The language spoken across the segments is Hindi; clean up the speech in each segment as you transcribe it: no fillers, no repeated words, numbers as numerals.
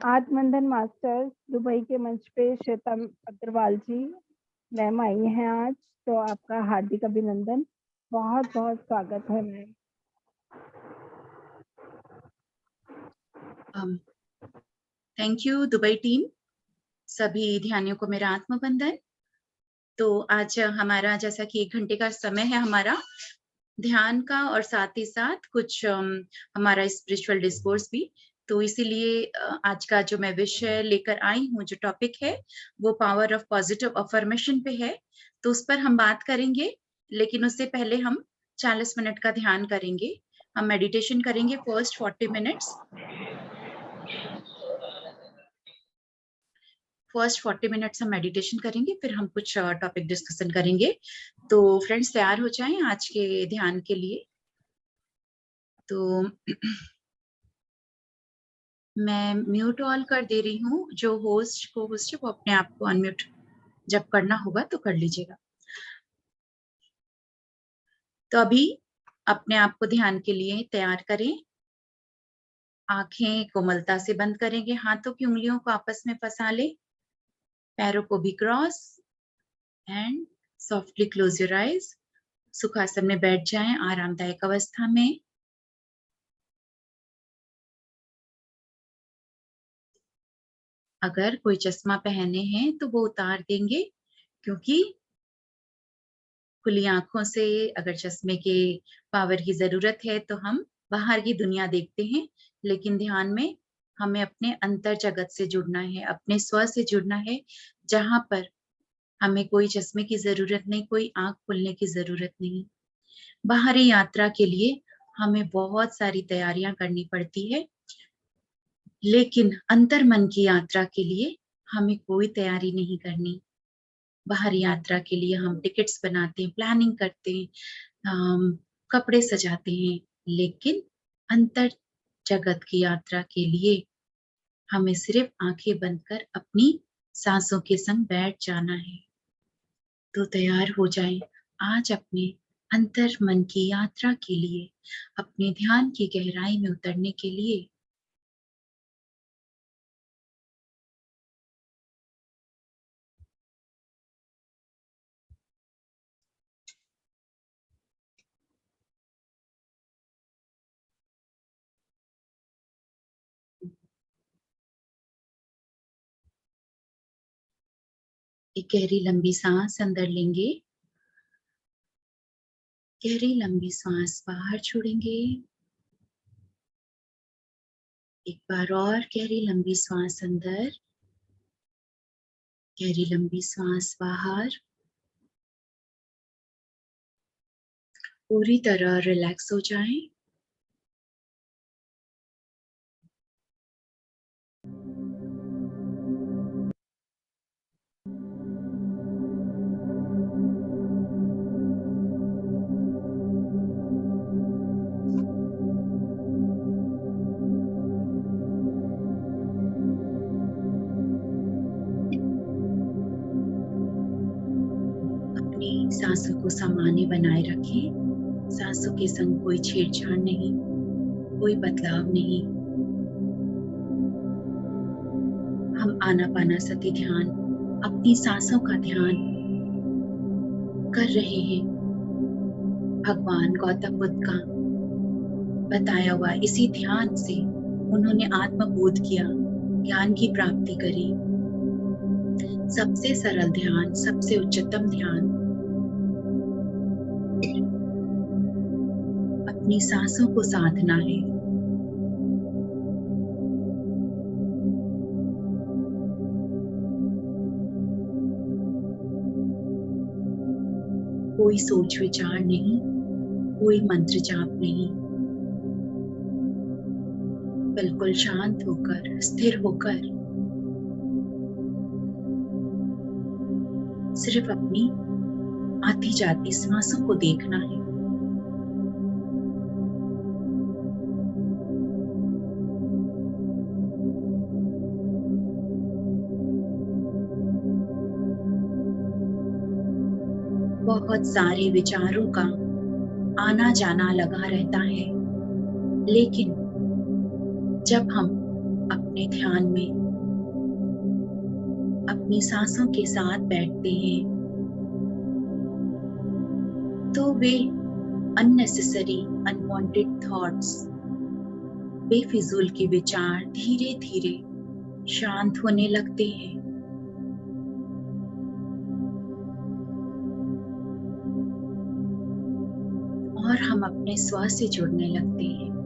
आत्मबंधन मास्टर्स दुबई के मंच पे श्वेता अग्रवाल जी मैम आई हैं आज, तो आपका हार्दिक अभिनंदन, बहुत बहुत स्वागत है ma'am. Thank you Dubai team. सभी ध्यानियों को मेरा आत्मबंधन। तो आज हमारा जैसा कि 1 घंटे का समय है हमारा ध्यान का, और साथ ही साथ कुछ हमारा स्पिरिचुअल डिस्कोर्स भी। तो इसीलिए आज का जो मैं विषय लेकर आई हूँ, जो टॉपिक है वो पावर ऑफ पॉजिटिव अफर्मेशन पे है। तो उस पर हम बात करेंगे, लेकिन उससे पहले हम 40 मिनट का ध्यान करेंगे। हम मेडिटेशन करेंगे फर्स्ट 40 मिनट्स। फर्स्ट 40 मिनट्स हम मेडिटेशन करेंगे, फिर हम कुछ टॉपिक डिस्कशन करेंगे। तो फ्रेंड्स तैयार हो जाएं आज के ध्यान के लिए। तो मैं म्यूट ऑल कर दे रही हूँ। जो होस्ट को होस्ट है वो अपने आप को अनम्यूट जब करना होगा तो कर लीजिएगा। तो अभी अपने आप को ध्यान के लिए तैयार करें। आंखें कोमलता से बंद करेंगे, हाथों की उंगलियों को आपस में फंसा ले, पैरों को भी cross, and softly close your eyes. Sukhasana में बैठ जाएं आरामदायक अवस्था में। अगर कोई चश्मा पहने हैं तो वो उतार देंगे, क्योंकि खुली आंखों से अगर चश्मे के पावर की जरूरत है तो हम बाहर की दुनिया देखते हैं, लेकिन ध्यान में हमें अपने अंतर जगत से जुड़ना है, अपने स्व से जुड़ना है, जहां पर हमें कोई चश्मे की जरूरत नहीं, कोई आंख खोलने की जरूरत नहीं। बाहरी यात्रा के लिए हमें बहुत सारी तैयारियां करनी पड़ती है, लेकिन अंतर मन की यात्रा के लिए हमें कोई तैयारी नहीं करनी। बाहर यात्रा के लिए हम टिकट्स बनाते हैं, प्लानिंग करते हैं, कपड़े सजाते हैं, लेकिन अंतर जगत की यात्रा के लिए हमें सिर्फ आंखें बंद कर अपनी सांसों के संग बैठ जाना है। तो तैयार हो जाएं आज अपने अंतर मन की यात्रा के लिए, अपने ध्यान की गहराई में उतरने के लिए। एक गहरी लंबी सांस अंदर लेंगे, गहरी लंबी सांस बाहर छोड़ेंगे। एक बार और गहरी लंबी सांस अंदर, गहरी लंबी सांस बाहर। पूरी तरह रिलैक्स हो जाएं। सांसों को सामान्य बनाए रखें। सांसों के संग कोई छेड़छाड़ नहीं, कोई बदलाव नहीं। हम आनापानसति ध्यान, अपनी सांसों का ध्यान कर रहे हैं। भगवान गौतम बुद्ध का बताया हुआ इसी ध्यान से उन्होंने आत्मबोध किया, ज्ञान की प्राप्ति करी। सबसे सरल ध्यान, सबसे उच्चतम ध्यान अपनी सांसों को साधना है। कोई सोच विचार नहीं, कोई मंत्र जाप नहीं, बिल्कुल शांत होकर, स्थिर होकर सिर्फ अपनी आती जाती सांसों को देखना है। बहुत सारे विचारों का आना जाना लगा रहता है, लेकिन जब हम अपने ध्यान में अपनी सांसों के साथ बैठते हैं तो वे अननेसेसरी अनवांटेड थॉट्स, बेफिजूल के विचार धीरे धीरे शांत होने लगते हैं। और हम अपने श्वास से जुड़ने लगते हैं।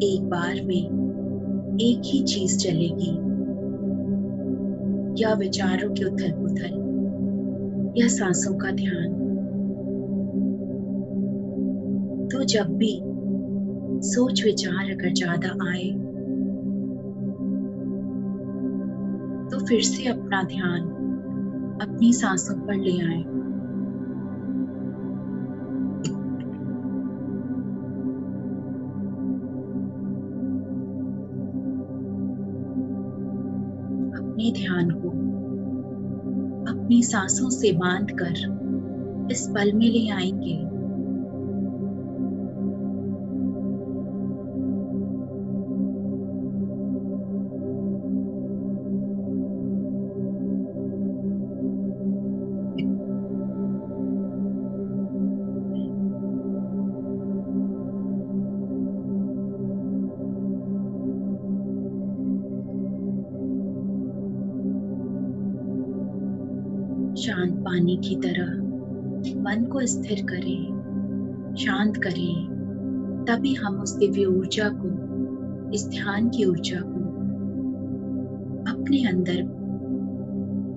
एक बार में एक ही चीज चलेगी, या विचारों की उथल पुथल या सांसों का ध्यान। तो जब भी सोच विचार अगर ज्यादा आए तो फिर से अपना ध्यान अपनी सांसों पर ले आए। अपने ध्यान को अपनी सांसों से बांधकर इस पल में ले आएंगे। शांत पानी की तरह मन को स्थिर करें, शांत करें। तभी हम उस दिव्य ऊर्जा को, इस ध्यान की ऊर्जा को अपने अंदर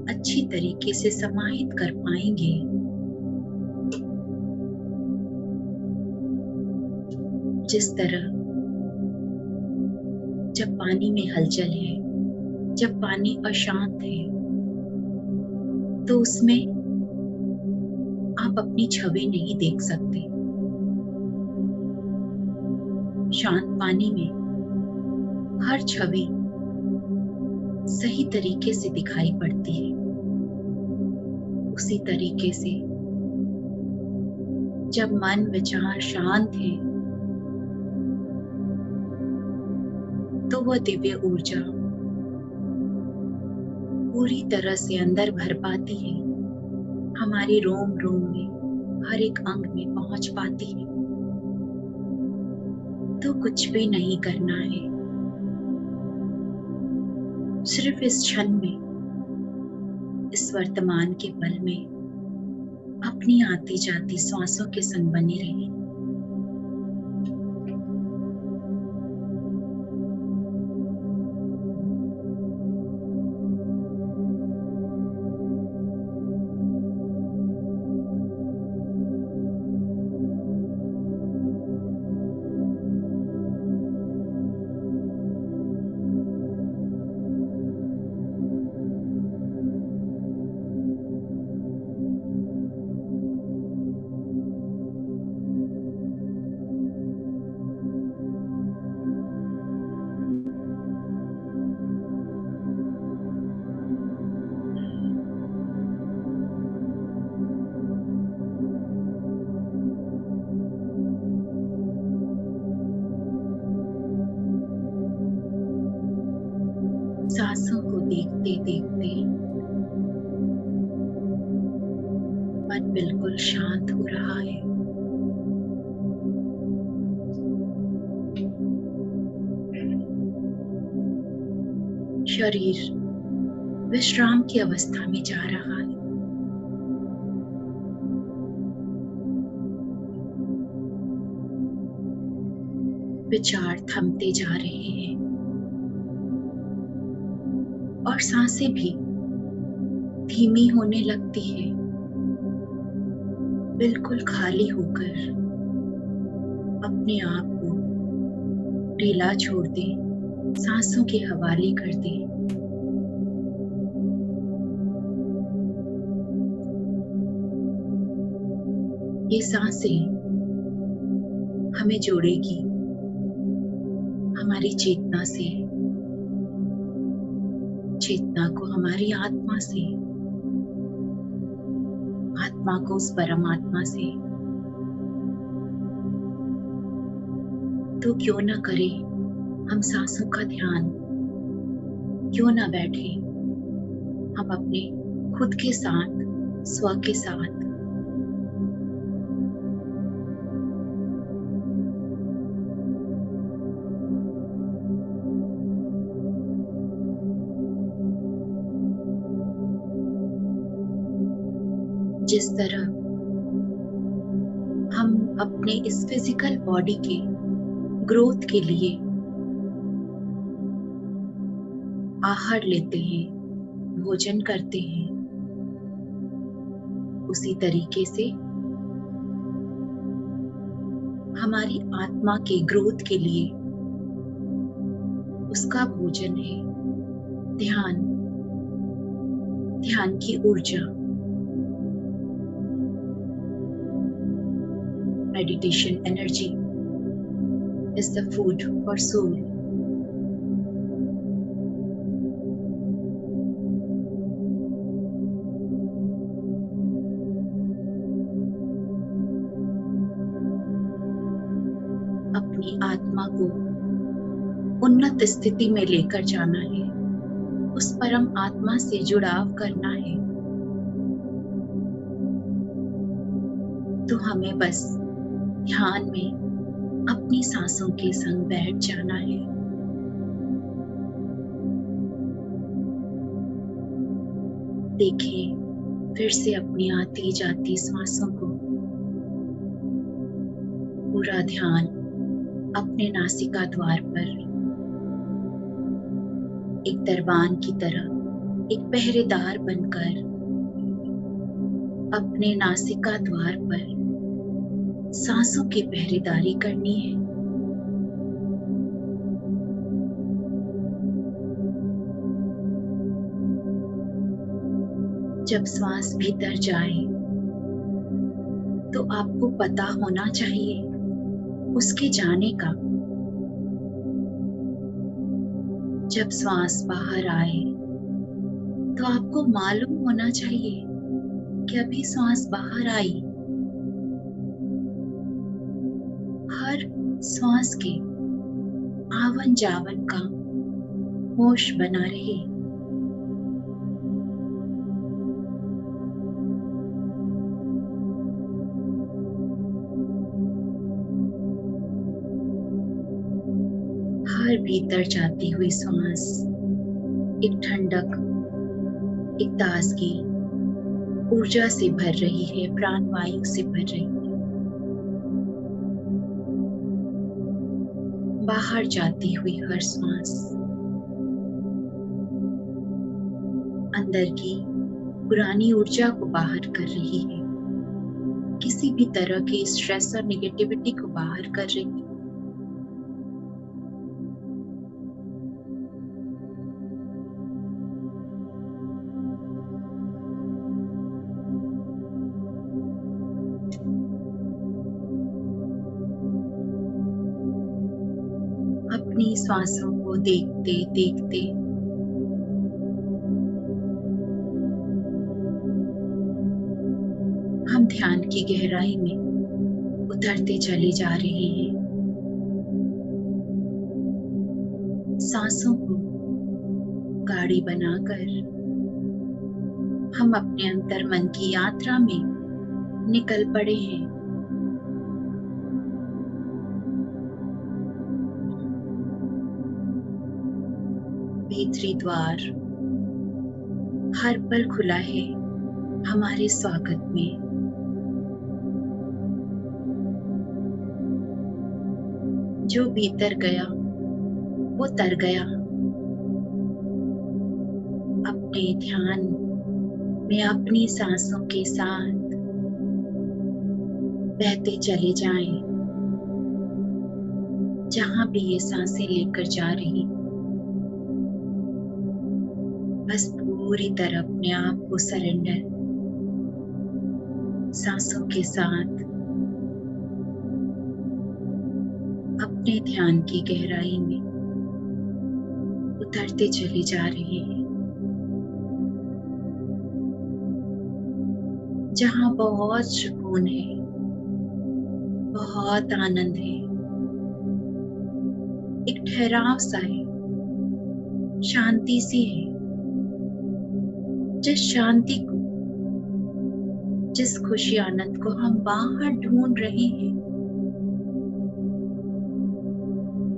अच्छी तरीके से समाहित कर पाएंगे। जिस तरह जब पानी में हलचल है, जब पानी अशांत है, तो उसमें आप अपनी छवि नहीं देख सकते। शांत पानी में हर छवि सही तरीके से दिखाई पड़ती है। उसी तरीके से जब मन विचार शांत है तो वह दिव्य ऊर्जा पूरी तरह से अंदर भर पाती है, हमारे रोम रोम में, हर एक अंग में पहुंच पाती है। तो कुछ भी नहीं करना है, सिर्फ इस क्षण में, इस वर्तमान के पल में अपनी आती जाती सांसों के संग बने रहें। सांसों को देखते देखते मन बिल्कुल शांत हो रहा है। शरीर विश्राम की अवस्था में जा रहा है। विचार थमते जा रहे हैं और सांसें भी धीमी होने लगती है। बिल्कुल खाली होकर अपने आप को ढीला छोड़ दें, सांसों के हवाले कर दें। ये सांसें हमें जोड़ेगी हमारी चेतना से, चेतना को हमारी आत्मा से, आत्मा को उस परमात्मा से। तो क्यों ना करें हम सांसों का ध्यान, क्यों ना बैठे हम अपने खुद के साथ, स्व के साथ। जिस तरह हम अपने इस फिजिकल बॉडी के ग्रोथ के लिए आहार लेते हैं, भोजन करते हैं, उसी तरीके से हमारी आत्मा के ग्रोथ के लिए उसका भोजन है ध्यान, ध्यान की ऊर्जा। Meditation energy is the food for soul. अपनी आत्मा को उन्नत स्थिति में लेकर जाना है, उस परम आत्मा से जुड़ाव करना है, तो हमें बस ध्यान में अपनी सांसों के संग बैठ जाना है। देखें फिर से अपनी आती जाती सांसों को। पूरा ध्यान अपने नासिका द्वार पर एक दरबान की तरह, एक पहरेदार बनकर अपने नासिका द्वार पर सांसों की पहरेदारी करनी है। जब श्वास भीतर जाए तो आपको पता होना चाहिए उसके जाने का। जब श्वास बाहर आए तो आपको मालूम होना चाहिए कि अभी श्वास बाहर आई। हर श्वास के आवन जावन का होश बना रहे। हर भीतर जाती हुई सांस एक ठंडक, एक ताजगी, ऊर्जा से भर रही है, प्राणवायु से भर रही है। बाहर जाती हुई हर सांस अंदर की पुरानी ऊर्जा को बाहर कर रही है, किसी भी तरह के स्ट्रेस और नेगेटिविटी को बाहर कर रही है। अपनी श्वासों को देखते देखते हम ध्यान की गहराई में उतरते चले जा रहे हैं। सांसों को गाड़ी बनाकर हम अपने अंतर मन की यात्रा में निकल पड़े हैं। भीतरी द्वार हर पल खुला है हमारे स्वागत में। जो भीतर गया वो तर गया। अपने ध्यान में अपनी सांसों के साथ बहते चले जाएं, जहां भी ये सांसें लेकर जा रही। बस पूरी तरह अपने आप को सरेंडर सांसों के साथ अपने ध्यान की गहराई में उतरते चले जा रहे हैं, जहां बहुत सुकून है, बहुत आनंद है। एक ठहराव सा है, शांति सी है। जिस शांति को, जिस खुशी आनंद को हम बाहर ढूंढ रहे हैं,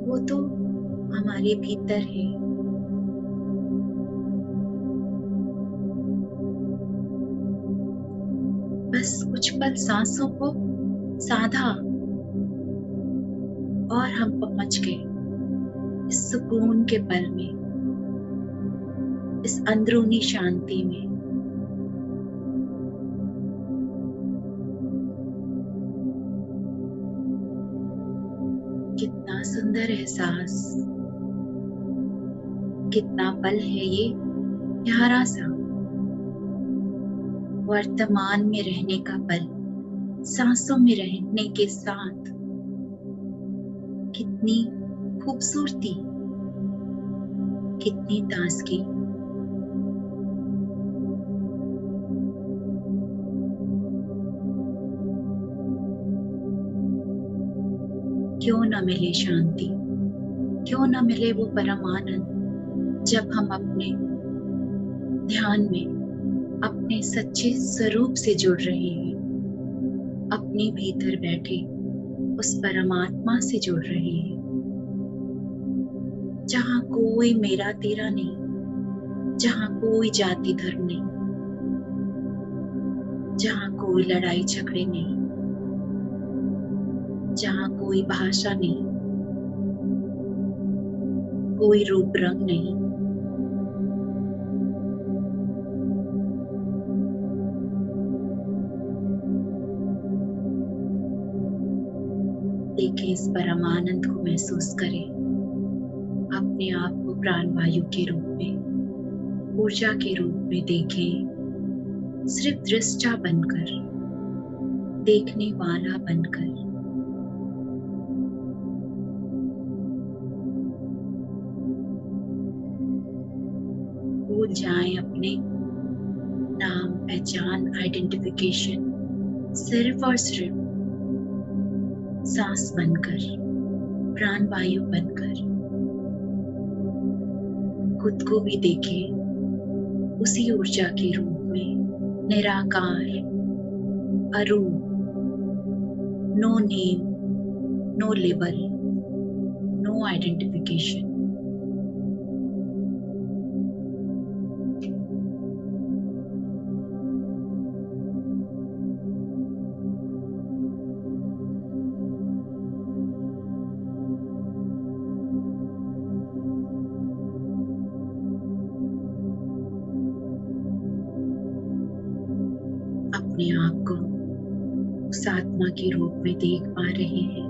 वो तो हमारे भीतर है। बस कुछ पल सांसों को साधा और हम पहुंच गए इस सुकून के पल में, इस अंदरूनी शांति में। कितना सुंदर एहसास, कितना पल है ये प्यारा सा, वर्तमान में रहने का पल, सांसों में रहने के साथ। कितनी खूबसूरती, कितनी ताजगी। क्यों न मिले शांति, क्यों न मिले वो परम आनंद, जब हम अपने ध्यान में अपने सच्चे स्वरूप से जुड़ रहे हैं, अपने भीतर बैठे उस परमात्मा से जुड़ रहे हैं, जहाँ कोई मेरा तेरा नहीं, जहाँ कोई जाति धर्म नहीं, जहाँ कोई लड़ाई झगड़े नहीं, जहाँ कोई भाषा नहीं, कोई रूप रंग नहीं। देखें, इस परम आनंद को महसूस करें। अपने आप को प्राण वायु के रूप में, ऊर्जा के रूप में देखें। सिर्फ दृष्टा बनकर, देखने वाला बनकर। भूल जाएं अपने नाम, पहचान, आइडेंटिफिकेशन। सिर्फ और सिर्फ सांस बनकर, प्राण वायु बनकर खुद को भी देखें उसी ऊर्जा के रूप में, निराकार, अरूप, no name, no label, no identification. अपने आप को उस आत्मा के रूप में देख पा रहे हैं।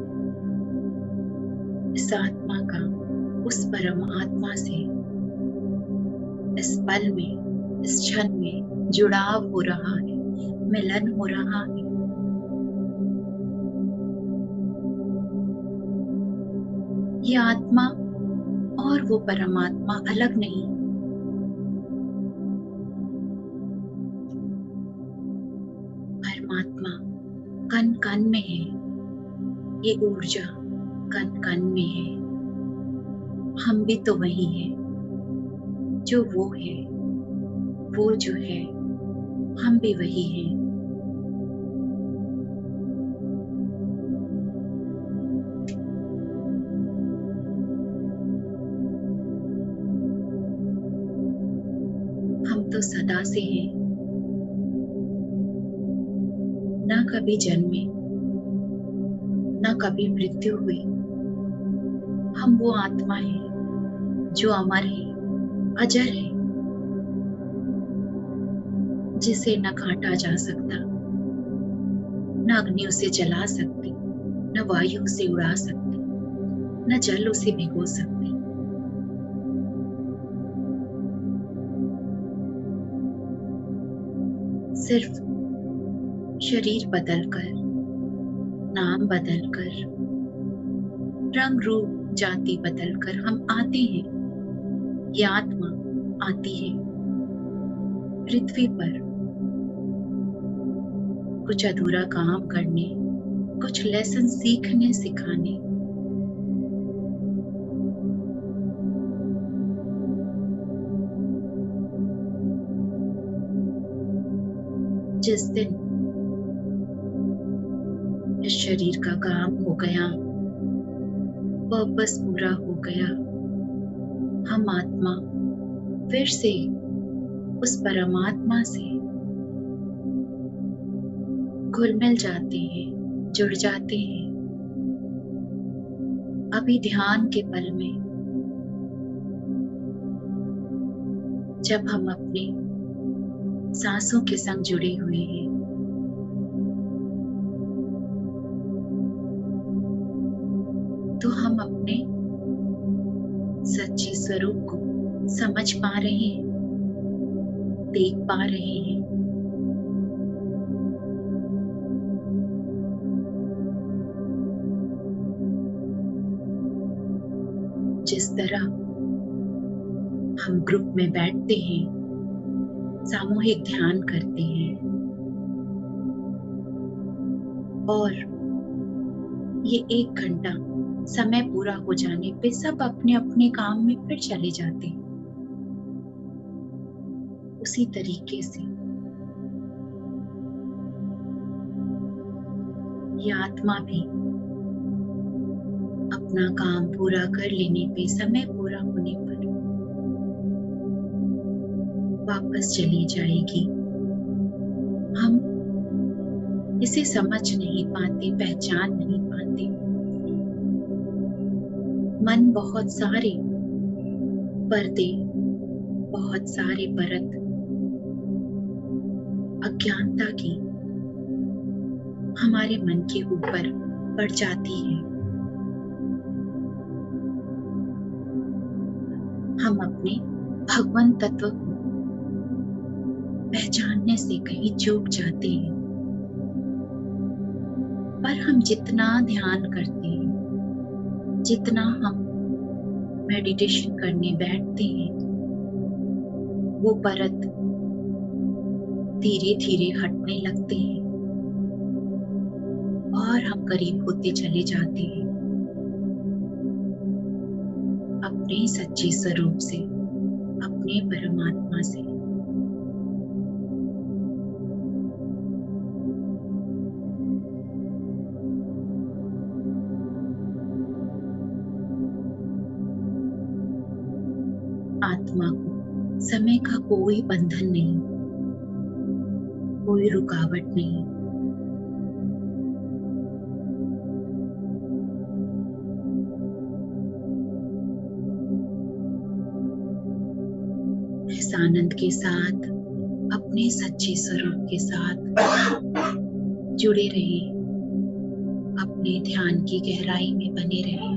इस आत्मा का उस परम आत्मा से इस पल में, इस क्षण में जुड़ाव हो रहा है, मिलन हो रहा है। ये आत्मा और वो परमात्मा अलग नहीं। परमात्मा कण कण में है, ये ऊर्जा कण कण में है। हम भी तो वही हैं, जो वो है, वो जो है, हम भी वही हैं। हम तो सदा से हैं, न कभी जन्मे, न कभी मृत्यु हुई। हम वो आत्मा है जो अमर है, अजर है, जिसे न काटा जा सकता, न अग्नि उसे जला सकती, न वायु उसे उड़ा सकती, न जल उसे भिगो सकती। सिर्फ शरीर बदलकर, नाम बदलकर, रंग रूप जाति बदलकर हम आते हैं। ये आत्मा आती है पृथ्वी पर कुछ अधूरा काम करने, कुछ लेसन सीखने सिखाने। जिस दिन इस शरीर का काम हो गया, पर्पस पूरा हो गया, हम आत्मा फिर से उस परमात्मा से घुल मिल जाते हैं, जुड़ जाते हैं। अभी ध्यान के पल में जब हम अपने सांसों के संग जुड़े हुए हैं, तो हम अपने सच्चे स्वरूप को समझ पा रहे हैं, देख पा रहे हैं। जिस तरह हम ग्रुप में बैठते हैं, सामूहिक ध्यान करते हैं और ये 1 घंटा समय पूरा हो जाने पे सब अपने अपने काम में फिर चले जाते हैं। उसी तरीके से ये आत्मा भी अपना काम पूरा कर लेने पे, समय पूरा होने पर वापस चली जाएगी। हम इसे समझ नहीं पाते, पहचान नहीं पाते। मन बहुत सारे पर्दे, बहुत सारे परत अज्ञानता की हमारे मन के ऊपर पड़ जाती है। हम अपने भगवान तत्व को पहचानने से कहीं चूक जाते हैं। पर हम जितना ध्यान करते हैं, जितना हम मेडिटेशन करने बैठते हैं, वो परत धीरे धीरे हटने लगते हैं और हम करीब होते चले जाते हैं अपने सच्चे स्वरूप से, अपने परमात्मा से। आत्मा को समय का कोई बंधन नहीं, कोई रुकावट नहीं। इस आनंद के साथ, अपने सच्चे स्वरूप के साथ जुड़े रहे, अपने ध्यान की गहराई में बने रहे।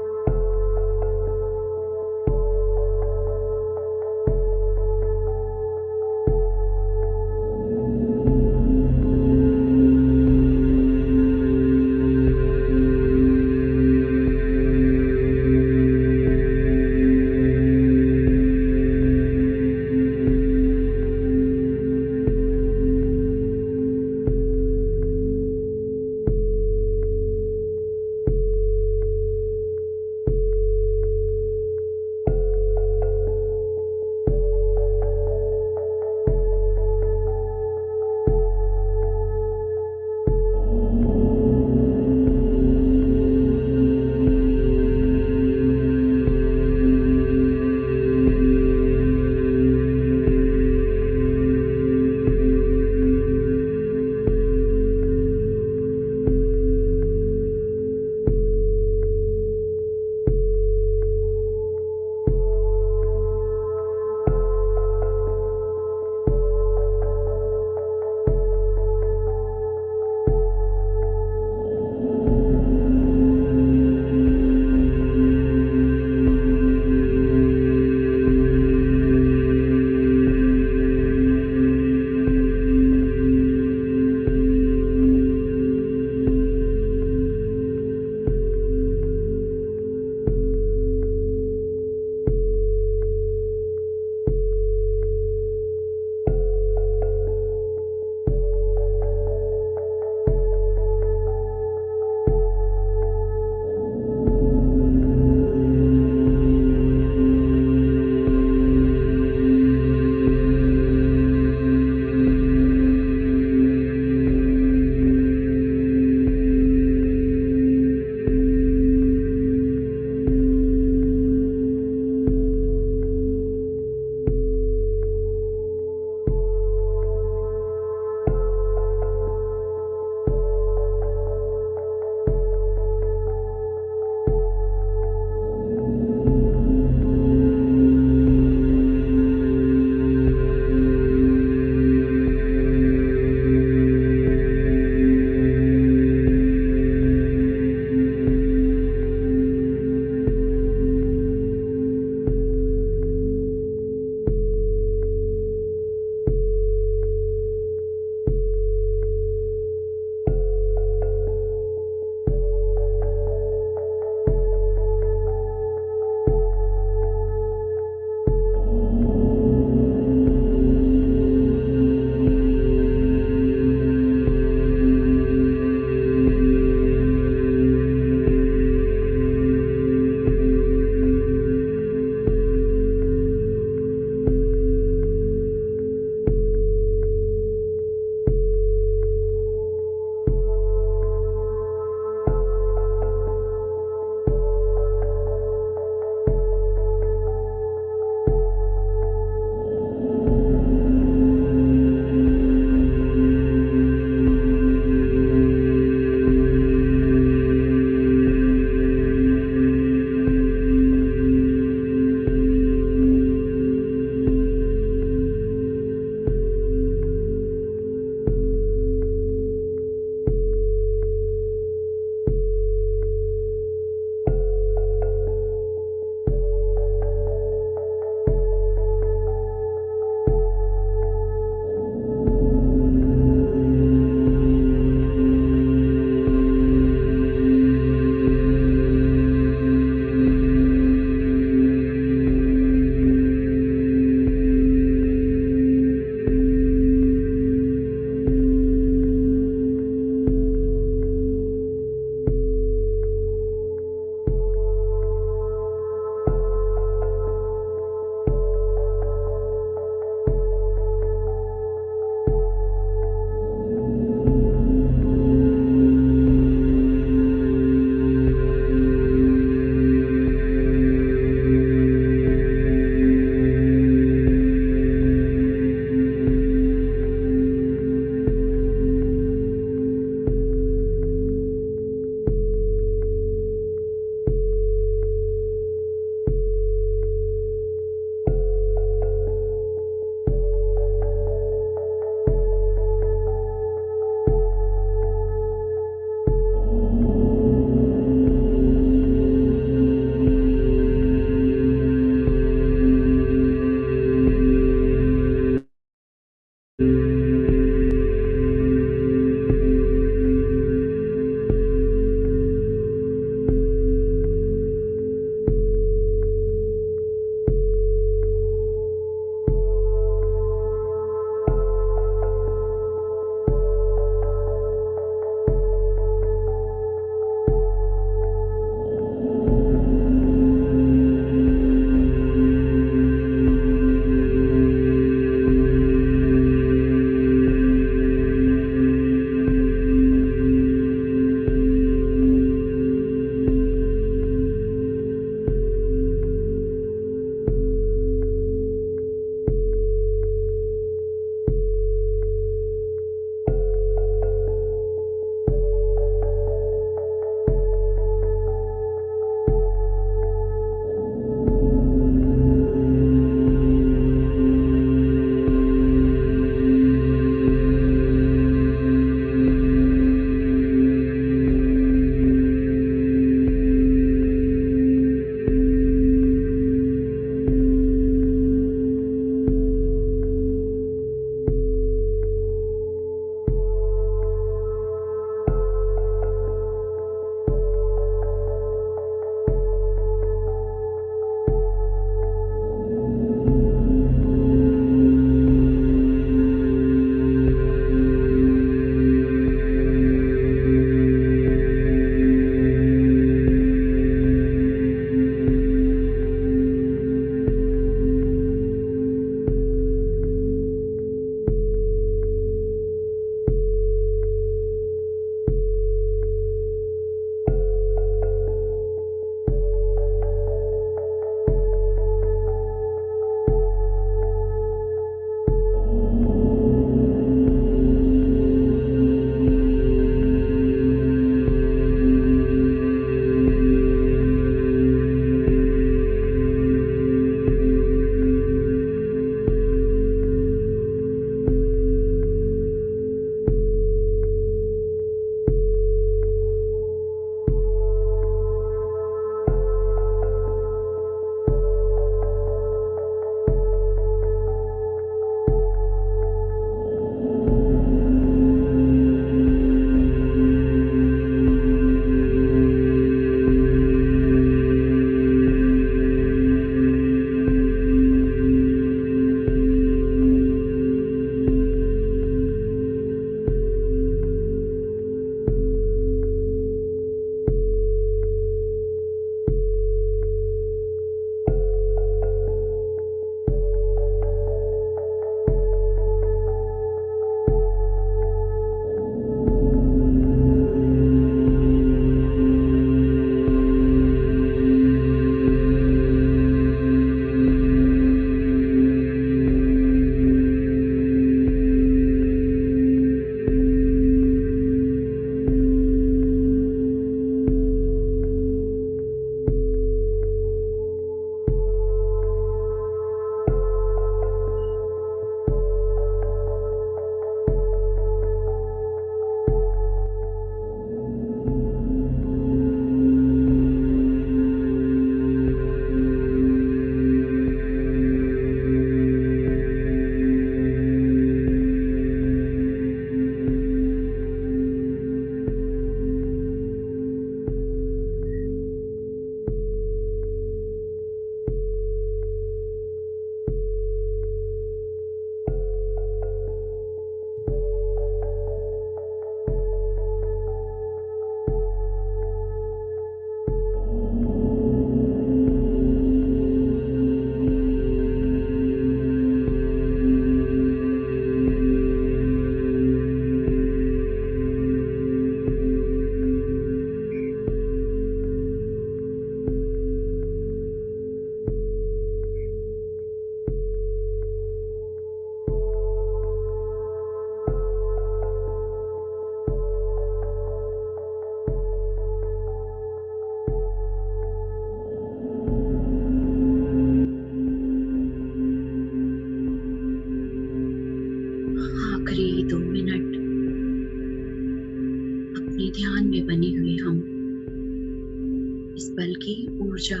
की ऊर्जा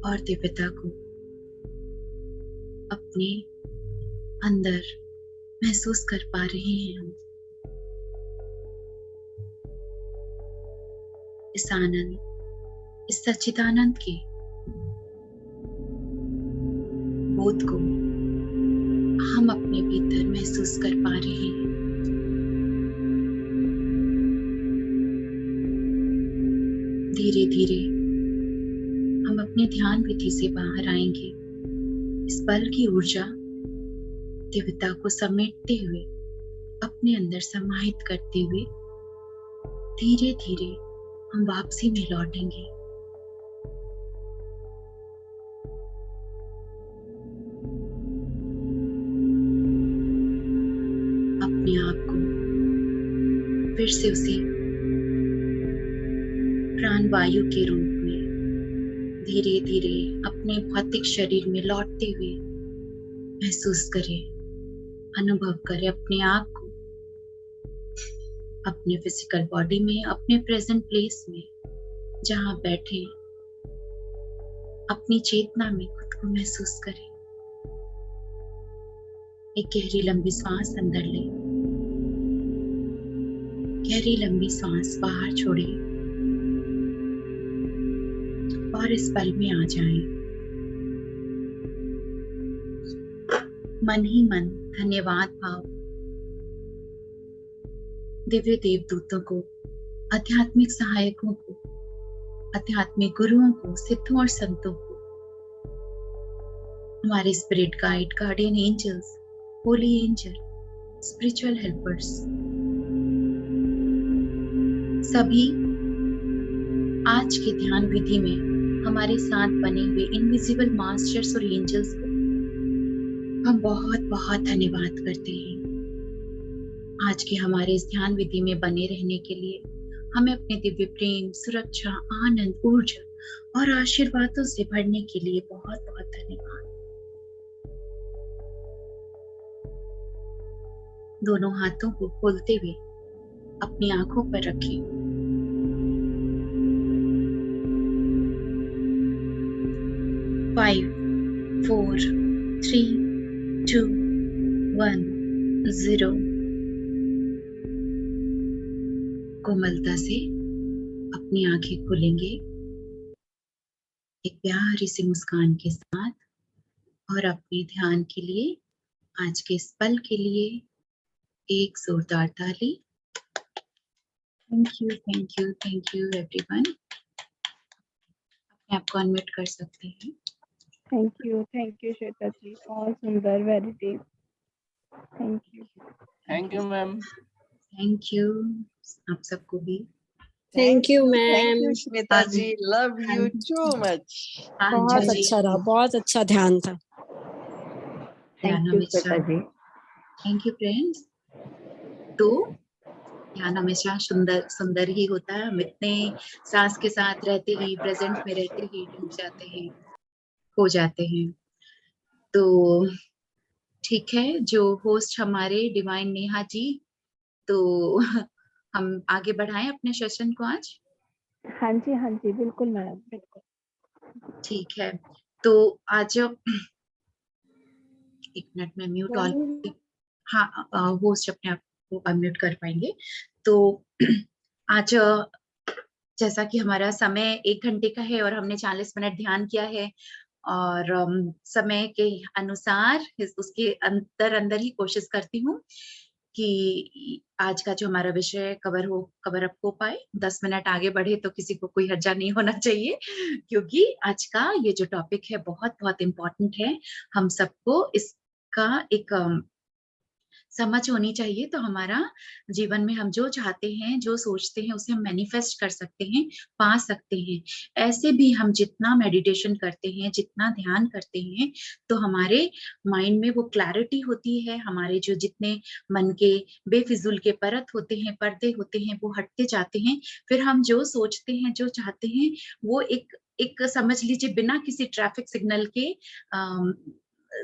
और दिव्यता को अपने अंदर महसूस कर पा रहे हैं हम। इस आनंद, इस सच्चिदानंद के बोध को हम अपने भीतर महसूस कर पा रहे हैं। धीरे धीरे हम अपने ध्यान विधि से बाहर आएंगे। इस पल की ऊर्जा, दिव्यता को समेटते हुए, अपने अंदर समाहित करते हुए धीरे धीरे हम वापसी में लौटेंगे। अपने आप को फिर से उसी प्राणवायु के रूप में धीरे धीरे अपने भौतिक शरीर में लौटते हुए महसूस करें, अनुभव करें अपने आप को अपने फिजिकल बॉडी में, अपने प्रेजेंट प्लेस में, जहां बैठे अपनी चेतना में खुद को महसूस करें। एक गहरी लंबी सांस अंदर लें, गहरी लंबी सांस बाहर छोड़ें और इस पल में आ जाएं। मन ही मन धन्यवाद भाव दिव्य देवदूतों को, आध्यात्मिक सहायकों को, आध्यात्मिक गुरुओं को, सिद्धों और संतों को, हमारे spirit guide, guardian angels, holy angel, spiritual helpers, सभी आज के ध्यान विधि में हमारे साथ बने हुए इनविजिबल मास्टर्स और एंजल्स को हम बहुत बहुत धन्यवाद करते हैं। आज के हमारे इस ध्यान विधि में बने रहने के लिए, हमें अपने दिव्य प्रेम, सुरक्षा, आनंद, ऊर्जा और आशीर्वादों से भरने के लिए बहुत बहुत धन्यवाद। दोनों हाथों को खोलते हुए अपनी आंखों पर रखें। फाइव, 4, 3, 2, 1, 0। कोमलता से अपनी आंखें खोलेंगे एक प्यारी सी मुस्कान के साथ और अपने ध्यान के लिए, आज के इस पल के लिए एक जोरदार ताली। Thank you, thank you, thank you everyone. अपने आप को अनम्यूट कर सकते हैं। थैंक यू श्वेता जी, बहुत सुंदर, very deep. Thank you ma'am. Thank you आप सबको भी। Thank you ma'am. Thank you Shweta ji, love you too much. बहुत अच्छा रहा, बहुत अच्छा ध्यान था। Thank you Shweta ji. Thank you friends. तो ध्यान हमेशा सुंदर सुंदर ही होता है। हम इतने सांस के साथ रहते ही, प्रेजेंट में रहते ही डूब जाते हैं, हो जाते हैं। तो ठीक है, जो होस्ट हमारे डिवाइन नेहा जी, तो हम आगे बढ़ाएं अपने सेशन को आज। हाँ जी बिल्कुल मैडम, बिल्कुल। ठीक है, तो आज एक मिनट में म्यूट ऑल, हाँ होस्ट अपने आप को अनम्यूट कर पाएंगे। तो आज जैसा कि हमारा समय 1 घंटे का है और हमने 40 मिनट ध्यान किया है, और समय के अनुसार उसके अंदर ही कोशिश करती हूँ कि आज का जो हमारा विषय कवर अप हो पाए। 10 मिनट आगे बढ़े तो किसी को कोई हर्जा नहीं होना चाहिए, क्योंकि आज का ये जो टॉपिक है बहुत बहुत इम्पोर्टेंट है। हम सबको इसका एक समझ होनी चाहिए, तो हमारा जीवन में हम जो चाहते हैं, जो सोचते हैं, उसे हम मैनिफेस्ट कर सकते हैं, पा सकते हैं। ऐसे भी हम जितना मेडिटेशन करते हैं, जितना ध्यान करते हैं, तो हमारे माइंड में वो क्लैरिटी होती है। हमारे जो जितने मन के बेफिजूल के परत होते हैं, पर्दे होते हैं, वो हटते जाते हैं। फिर हम जो सोचते हैं, जो चाहते हैं, वो एक समझ लीजिए बिना किसी ट्रैफिक सिग्नल के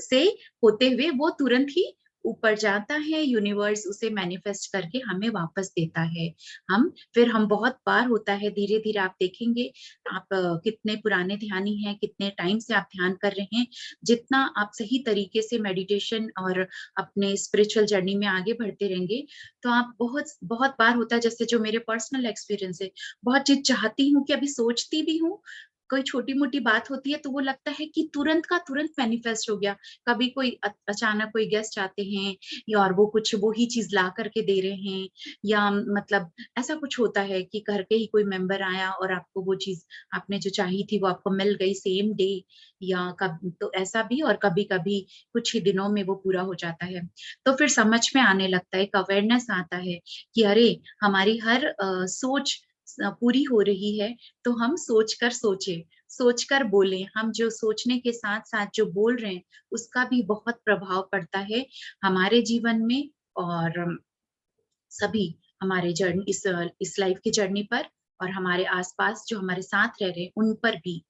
से होते हुए वो तुरंत ही ऊपर जाता है, यूनिवर्स उसे मैनिफेस्ट करके हमें वापस देता है। हम बहुत बार होता है, धीरे धीरे आप देखेंगे आप कितने पुराने ध्यानी हैं, कितने टाइम से आप ध्यान कर रहे हैं, जितना आप सही तरीके से मेडिटेशन और अपने स्पिरिचुअल जर्नी में आगे बढ़ते रहेंगे, तो आप बहुत बार होता है, जैसे जो मेरे पर्सनल एक्सपीरियंस है, बहुत चीज चाहती हूँ कि अभी सोचती भी हूँ, कोई छोटी मोटी बात होती है तो वो लगता है कि तुरंत का तुरंत मैनिफेस्ट हो गया। कभी कोई अचानक कोई गेस्ट आते हैं या और वो कुछ वो ही चीज ला करके दे रहे हैं, या मतलब ऐसा कुछ होता है कि घर के ही कोई मेंबर आया और आपको वो चीज आपने जो चाही थी वो आपको मिल गई सेम डे, या तो ऐसा भी, और कभी कभी कुछ ही दिनों में वो पूरा हो जाता है। तो फिर समझ में आने लगता है, एक अवेयरनेस आता है कि अरे हमारी हर सोच पूरी हो रही है, तो हम सोचकर सोचे, सोचकर बोले। हम जो सोचने के साथ साथ जो बोल रहे हैं उसका भी बहुत प्रभाव पड़ता है हमारे जीवन में, और सभी हमारे जर्नी इस लाइफ की जर्नी पर, और हमारे आसपास जो हमारे साथ रह रहे हैं उन पर भी।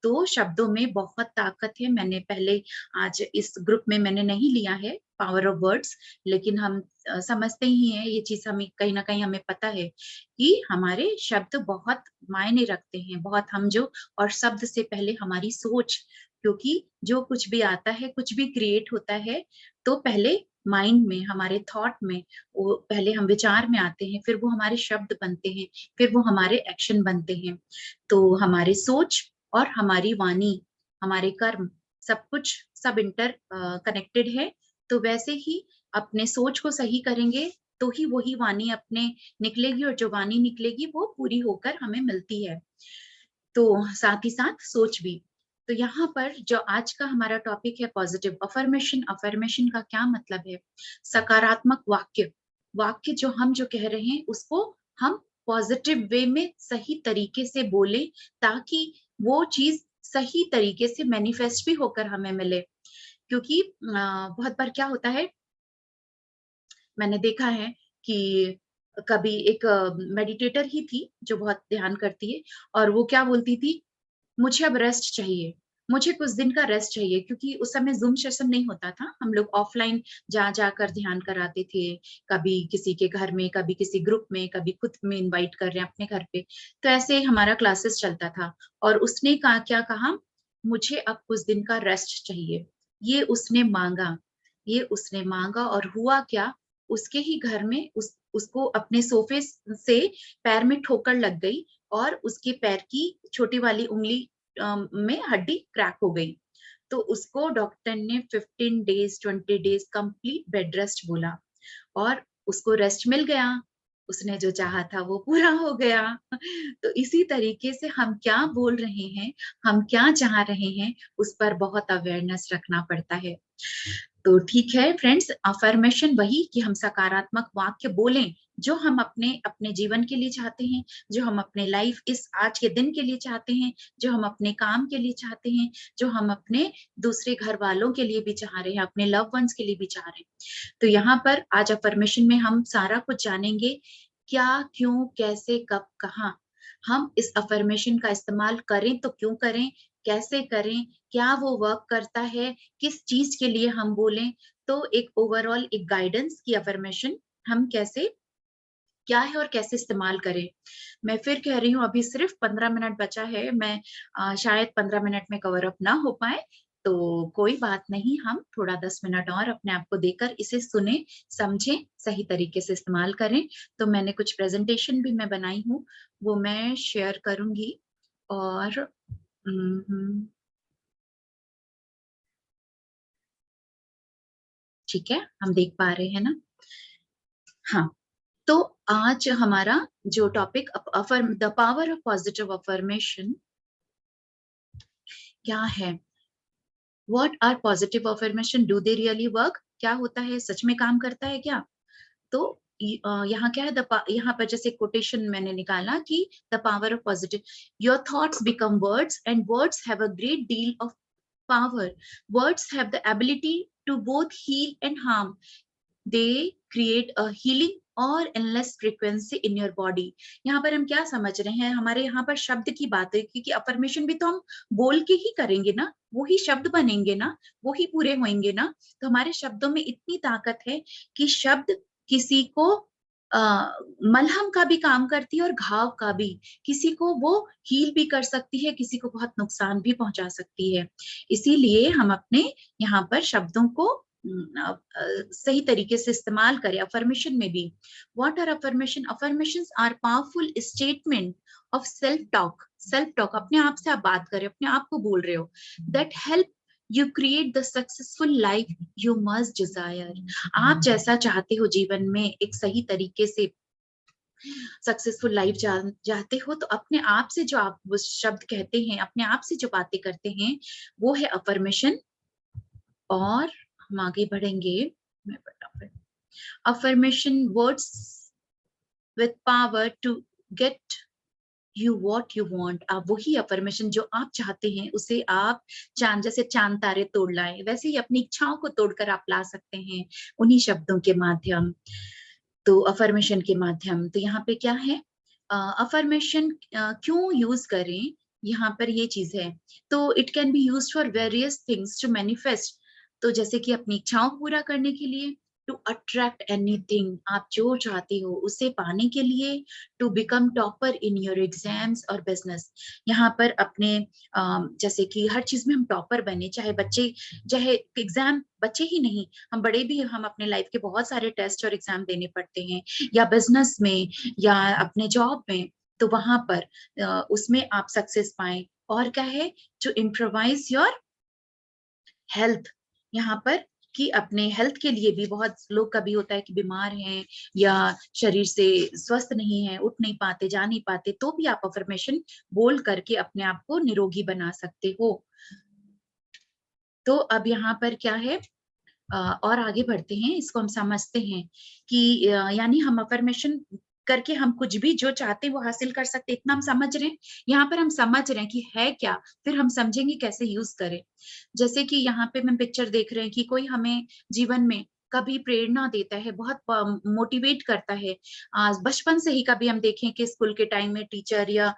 तो शब्दों में बहुत ताकत है। मैंने पहले आज इस ग्रुप में मैंने नहीं लिया है पावर ऑफ वर्ड्स, लेकिन हम समझते ही हैं ये चीज, हमें कहीं ना कहीं हमें पता है कि हमारे शब्द बहुत मायने रखते हैं, बहुत हम जो, और शब्द से पहले हमारी सोच, क्योंकि जो कुछ भी आता है, कुछ भी क्रिएट होता है, तो पहले माइंड में, हमारे थॉट में, वो पहले हम विचार में आते हैं, फिर वो हमारे शब्द बनते हैं, फिर वो हमारे एक्शन बनते हैं। तो हमारी सोच और हमारी वाणी, हमारे कर्म, सब कुछ सब इंटर कनेक्टेड है। तो वैसे ही अपने सोच को सही करेंगे तो ही वही वाणी अपने निकलेगी, और जो वाणी निकलेगी वो पूरी होकर हमें मिलती है। तो साथ ही साथ सोच भी। तो यहाँ पर जो आज का हमारा टॉपिक है पॉजिटिव अफर्मेशन। अफर्मेशन का क्या मतलब है? सकारात्मक वाक्य। वाक्य जो हम जो कह रहे हैं उसको हम पॉजिटिव वे में सही तरीके से बोले, ताकि वो चीज सही तरीके से मैनिफेस्ट भी होकर हमें मिले। क्योंकि बहुत बार क्या होता है, मैंने देखा है कि कभी एक मेडिटेटर ही थी जो बहुत ध्यान करती है, और वो क्या बोलती थी, मुझे अब रेस्ट चाहिए, मुझे कुछ दिन का रेस्ट चाहिए। क्योंकि उस समय ज़ूम सेशन नहीं होता था, हम लोग ऑफलाइन जा जाकर ध्यान कराते थे, कभी किसी के घर में, कभी किसी ग्रुप में, कभी खुद में इनवाइट कर रहे हैं अपने घर पे। तो ऐसे हमारा क्लासेस चलता था, और उसने क्या कहा, मुझे अब कुछ दिन का रेस्ट चाहिए। ये उसने मांगा, ये उसने मांगा, और हुआ क्या, उसके ही घर में उसको अपने सोफे से पैर में ठोकर लग गई, और उसके पैर की छोटी वाली उंगली में हड्डी क्रैक हो गई। तो उसको डॉक्टर ने 15 days 20 days complete bed rest बोला, और उसको रेस्ट मिल गया, उसने जो चाहा था वो पूरा हो गया। तो इसी तरीके से हम क्या बोल रहे हैं, हम क्या चाह रहे हैं, उस पर बहुत अवेयरनेस रखना पड़ता है। तो ठीक है फ्रेंड्स, अफर्मेशन वही कि हम सकारात्मक वाक्य बोलें जो हम अपने अपने जीवन के लिए चाहते हैं, जो हम अपने लाइफ इस आज के दिन के लिए चाहते हैं, जो हम अपने काम के लिए चाहते हैं, जो हम अपने दूसरे घर वालों के लिए भी चाह रहे हैं, अपने लव वंस के लिए भी चाह रहे हैं। तो यहाँ पर आज अफर्मेशन में हम सारा कुछ जानेंगे, क्या, क्यों, कैसे, कब, कहाँ। हम इस अफर्मेशन का इस्तेमाल करें तो क्यों करें, कैसे करें, क्या वो वर्क करता है, किस चीज के लिए हम बोलें। तो एक ओवरऑल एक गाइडेंस की अफर्मेशन हम कैसे, क्या है और कैसे इस्तेमाल करें। मैं फिर कह रही हूँ, अभी सिर्फ 15 मिनट बचा है, मैं शायद 15 मिनट में कवर अप ना हो पाए, तो कोई बात नहीं, हम थोड़ा 10 मिनट और अपने आप को देकर इसे सुने, समझें, सही तरीके से इस्तेमाल करें। तो मैंने कुछ प्रेजेंटेशन भी मैं बनाई हूँ, वो मैं शेयर करूंगी। और ठीक है, हम देख पा रहे हैं ना? हाँ, तो आज हमारा जो topic the power of positive affirmation क्या है? What are positive affirmation, do they really work? क्या होता है, सच में काम करता है क्या? तो यहाँ क्या है, यहाँ पर जैसे कोटेशन मैंने निकाला कि the power of positive, your thoughts become words and words have a great deal of power. Words have the ability to both heal and harm. They create a healing और endless frequency in your body। यहाँ पर हम क्या समझ रहे हैं, हमारे यहाँ पर शब्द की बात है, क्योंकि अफर्मेशन भी तो हम बोल के ही करेंगे ना, वही शब्द बनेंगे ना, वही पूरे होंगे ना। तो हमारे शब्दों में इतनी ताकत है कि शब्द किसी को मलहम का भी काम करती है और घाव का भी, किसी को वो हील भी कर सकती है, किसी को बहुत नुकसान भी पहुंचा सकती है। इसीलिए हम अपने यहाँ पर शब्दों को सही तरीके से इस्तेमाल करें। अफर्मेशन में भी, what are affirmation? Affirmations are powerful statement of self talk. Self talk, अपने आप से आप बात करें, अपने आप को बोल रहे हो, that help you create the successful life you must desire। आप जैसा चाहते हो जीवन में, एक सही तरीके से सक्सेसफुल लाइफ चाहते हो, तो अपने आप से जो आप वो शब्द कहते हैं, अपने आप से जो बातें करते हैं, वो है अफर्मेशन। और हम आगे बढ़ेंगे। Affirmation words with power to get you what you want। आप वही अफर्मेशन जो आप चाहते हैं, उसे आप जैसे चांद तारे तोड़ लाए, वैसे ही अपनी इच्छाओं को तोड़कर आप ला सकते हैं उन्हीं शब्दों के माध्यम, तो अफर्मेशन के माध्यम। तो यहाँ पे क्या है, अफर्मेशन क्यों यूज करें, यहाँ पर ये चीज है। तो it can be used for various things to manifest. तो जैसे कि अपनी इच्छाओं को पूरा करने के लिए, टू अट्रैक्ट एनीथिंग, आप जो चाहते हो उसे पाने के लिए, to become topper in your exams और बिजनेस। यहाँ पर अपने जैसे कि हर चीज में हम टॉपर बने, चाहे बच्चे, चाहे एग्जाम, बच्चे ही नहीं, हम बड़े भी, हम अपने लाइफ के बहुत सारे टेस्ट और एग्जाम देने पड़ते हैं, या बिजनेस में या अपने जॉब में, तो वहां पर उसमें आप सक्सेस पाएं। और क्या है, टू इम्प्रोवाइज योर हेल्थ। यहाँ पर कि अपने हेल्थ के लिए भी, बहुत लोग कभी होता है कि बीमार हैं या शरीर से स्वस्थ नहीं है, उठ नहीं पाते, जा नहीं पाते, तो भी आप अफर्मेशन बोल करके अपने आप को निरोगी बना सकते हो। तो अब यहाँ पर क्या है, और आगे बढ़ते हैं, इसको हम समझते हैं कि यानी हम अफर्मेशन करके हम कुछ भी जो चाहते हैं वो हासिल कर सकते, इतना हम समझ रहे हैं। यहाँ पर हम समझ रहे हैं कि है क्या, फिर हम समझेंगे कैसे यूज करें। जैसे कि यहाँ पे हम पिक्चर देख रहे हैं कि कोई हमें जीवन में कभी प्रेरणा देता है, बहुत मोटिवेट करता है। बचपन से ही कभी हम देखें कि स्कूल के टाइम में टीचर या